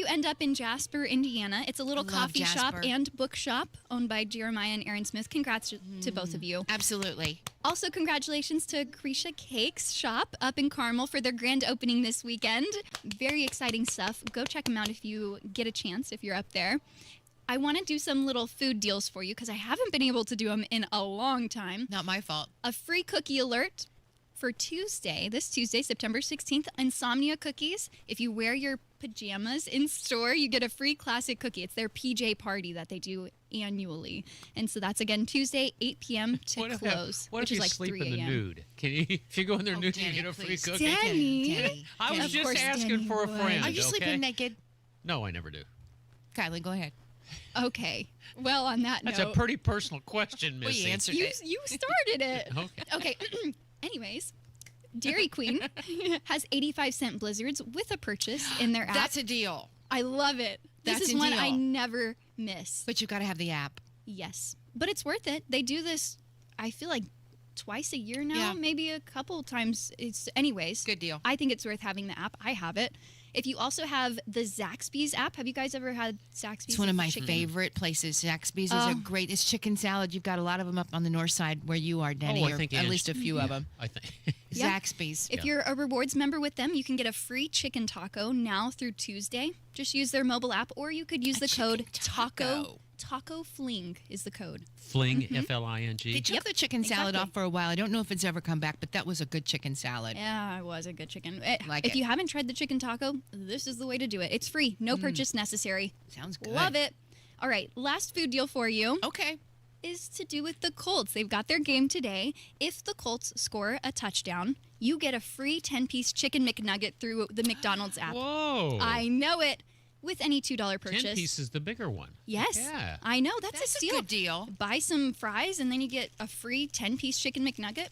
end up in Jasper, Indiana, it's a little coffee shop and bookshop owned by Jeremiah and Aaron Smith. Congrats to both of you. Absolutely. Also, congratulations to Cretia Cakes Shop up in Carmel for their grand opening this weekend. Very exciting stuff. Go check them out if you get a chance, if you're up there. I want to do some little food deals for you because I haven't been able to do them in a long time. Not my fault. A free cookie alert for this Tuesday, September 16th, Insomnia Cookies. If you wear your pajamas in store, you get a free classic cookie. It's their PJ party that they do annually. And so that's, again, Tuesday, 8 p.m. to close, what which if is you like sleep 3 in the a.m. nude? If you go in there nude, Denny, you get a free cookie? Denny. I was just asking for a friend. Are you sleeping naked? No, I never do. Kylie, go ahead. Okay. Well, on that That's note. a pretty personal question, Missy. We answered it. You started it. Okay. Anyways, Dairy Queen has 85-cent blizzards with a purchase in their app. That's a deal. I love it. This That's is a one deal. I never miss. But you got to have the app. Yes. But it's worth it. They do this, I feel like, twice a year now, Yeah. maybe a couple times. Anyways. Good deal. I think it's worth having the app. I have it. If you also have the Zaxby's app, have you guys ever had Zaxby's? It's one of my chicken? favorite places. Zaxby's is a great. It's chicken salad. You've got a lot of them up on the north side where you are, Denny, I or think at least a few of them. I think. Yeah. Zaxby's. If you're a rewards member with them, you can get a free chicken taco now through Tuesday. Just use their mobile app, or you could use the code Taco Fling is the code. Fling, F-L-I-N-G. They took the chicken salad off for a while. I don't know if it's ever come back, but that was a good chicken salad. Yeah, it was a good chicken. Like if you haven't tried the chicken taco, this is the way to do it. It's free. No purchase necessary. Sounds good. Love it. All right, last food deal for you. Okay. Is to do with the Colts. They've got their game today. If the Colts score a touchdown, you get a free 10-piece chicken McNugget through the McDonald's app. Whoa. I know it. With any $2 purchase. 10 piece is the bigger one. Yes. Yeah. I know. That's a steal. Good deal. Buy some fries and then you get a free 10-piece chicken McNugget.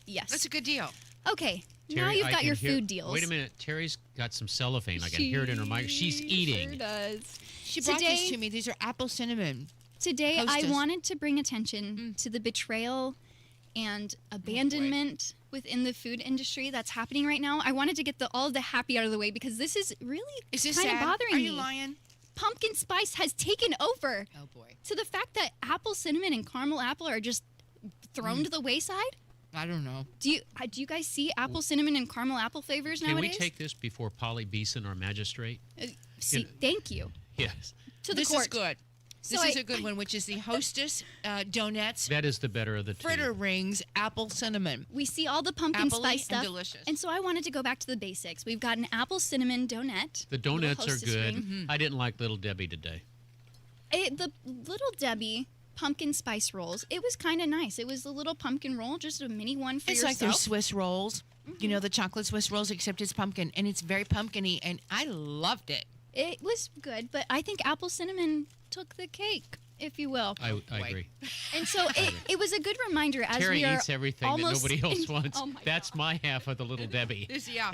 Yes. That's a good deal. Okay. Terry, now you've I got can your hear- food deals. Wait a minute. Terry's got some cellophane. I can hear it in her mic. She's eating. Sure does. She brought this to me. These are apple cinnamon. Today, Hostess. I wanted to bring attention to the betrayal and abandonment within the food industry that's happening right now. I wanted to get all of the happy out of the way because this is really kind of sad? bothering Are me. you lying? Pumpkin spice has taken over. Oh, boy. To the fact that apple cinnamon and caramel apple are just thrown to the wayside? I don't know. Do you guys see apple cinnamon and caramel apple flavors Can nowadays? we take this before Polly Beeson, our magistrate? Thank you. Yes. To the This court. is good. So This is a good one, which is the Hostess Donuts That is the better of the two. Fritter Rings Apple Cinnamon. We see all the pumpkin Apple-y spice stuff. and delicious. And so I wanted to go back to the basics. We've got an apple cinnamon donut. The little donuts are Hostess good. ring. I didn't like Little Debbie today. The Little Debbie pumpkin spice rolls, it was kind of nice. It was a little pumpkin roll, just a mini one for It's yourself. like their Swiss rolls. You know, the chocolate Swiss rolls, except it's pumpkin. And it's very pumpkin-y, and I loved it. It was good, but I think apple cinnamon took the cake, if you will. I agree. And so it was a good reminder as Terry we are eats everything almost that nobody else wants. Oh my That's my half of the Little Debbie. Yeah.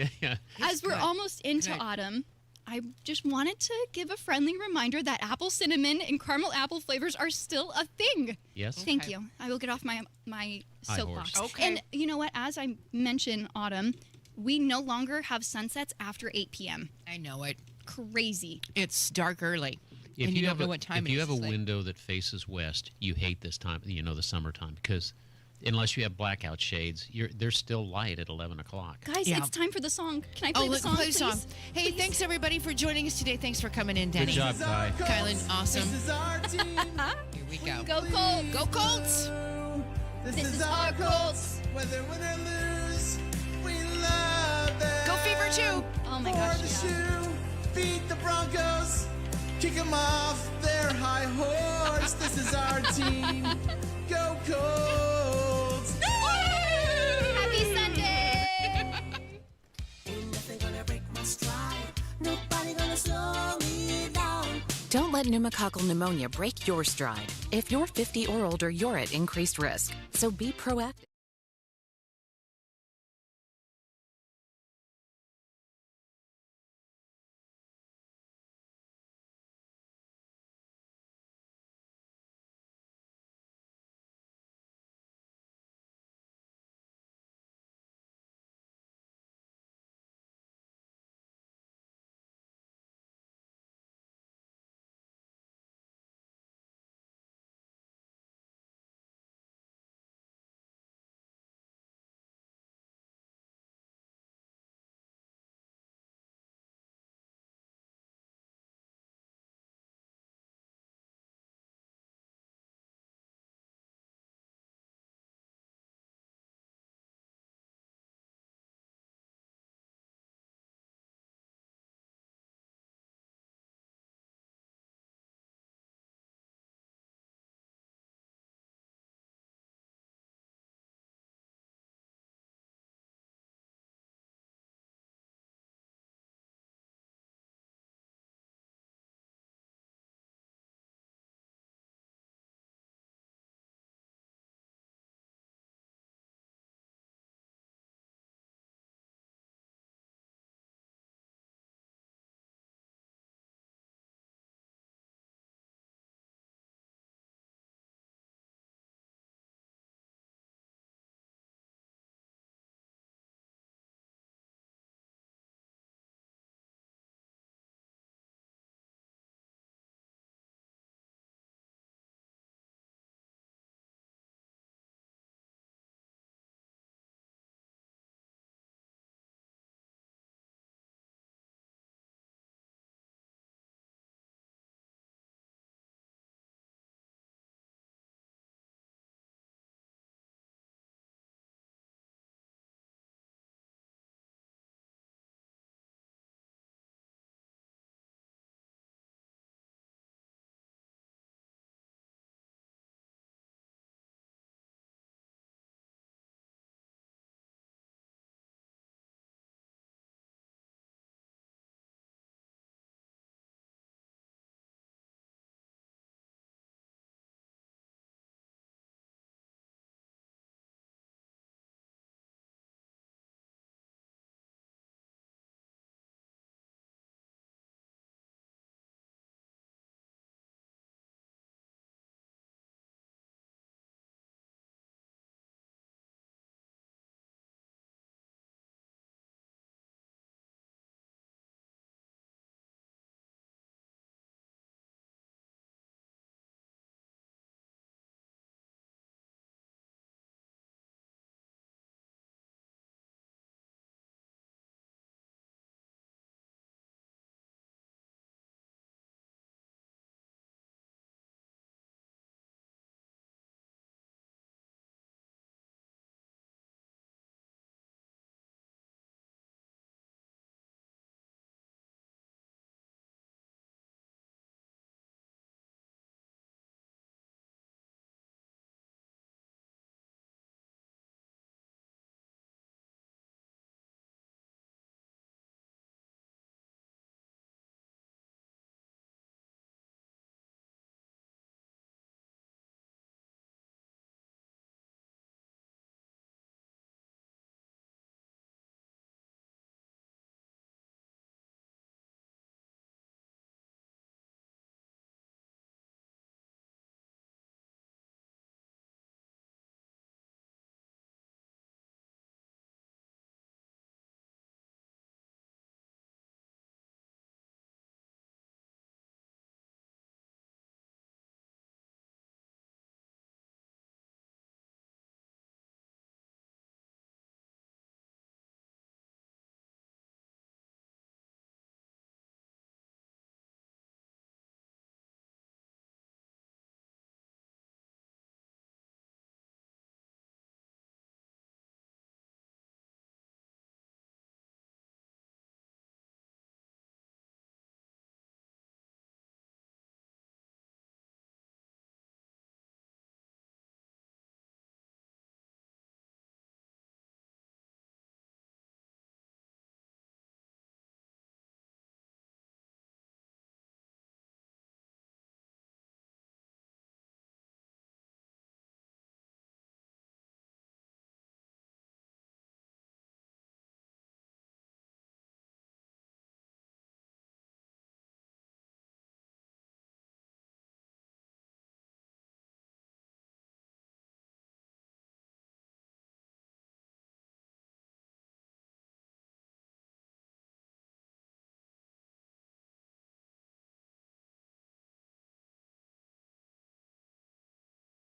As we're good. almost into Good. autumn, I just wanted to give a friendly reminder that apple cinnamon and caramel apple flavors are still a thing. Yes. Thank you. I will get off my High soapbox. horse. Okay. And you know what? As I mentioned autumn, we no longer have sunsets after 8 p.m. I know it. Crazy. It's dark early. If and you you don't have know a, what time if it you is. have a It's like- window that faces west, you hate this time, the summertime, because unless you have blackout shades, there's still light at 11 o'clock. Guys, Yeah. it's time for the song. Can I play the let's song, play the please? song. Hey, thanks everybody for joining us today. Thanks for coming in, Denny. Good job, Ty. Kielynn, awesome. This is our team. Here we go. Go Colts. Go Colts. This is our Colts. Whether win or lose, we love them. Go Fever 2. Oh my For gosh, the yeah. shoe, beat the Broncos, kick them off their high horse. This is our team. Go Colts. Happy Sunday. Ain't nothing gonna break my stride. Nobody gonna slow me down. Don't let pneumococcal pneumonia break your stride. If you're 50 or older, you're at increased risk. So be proactive.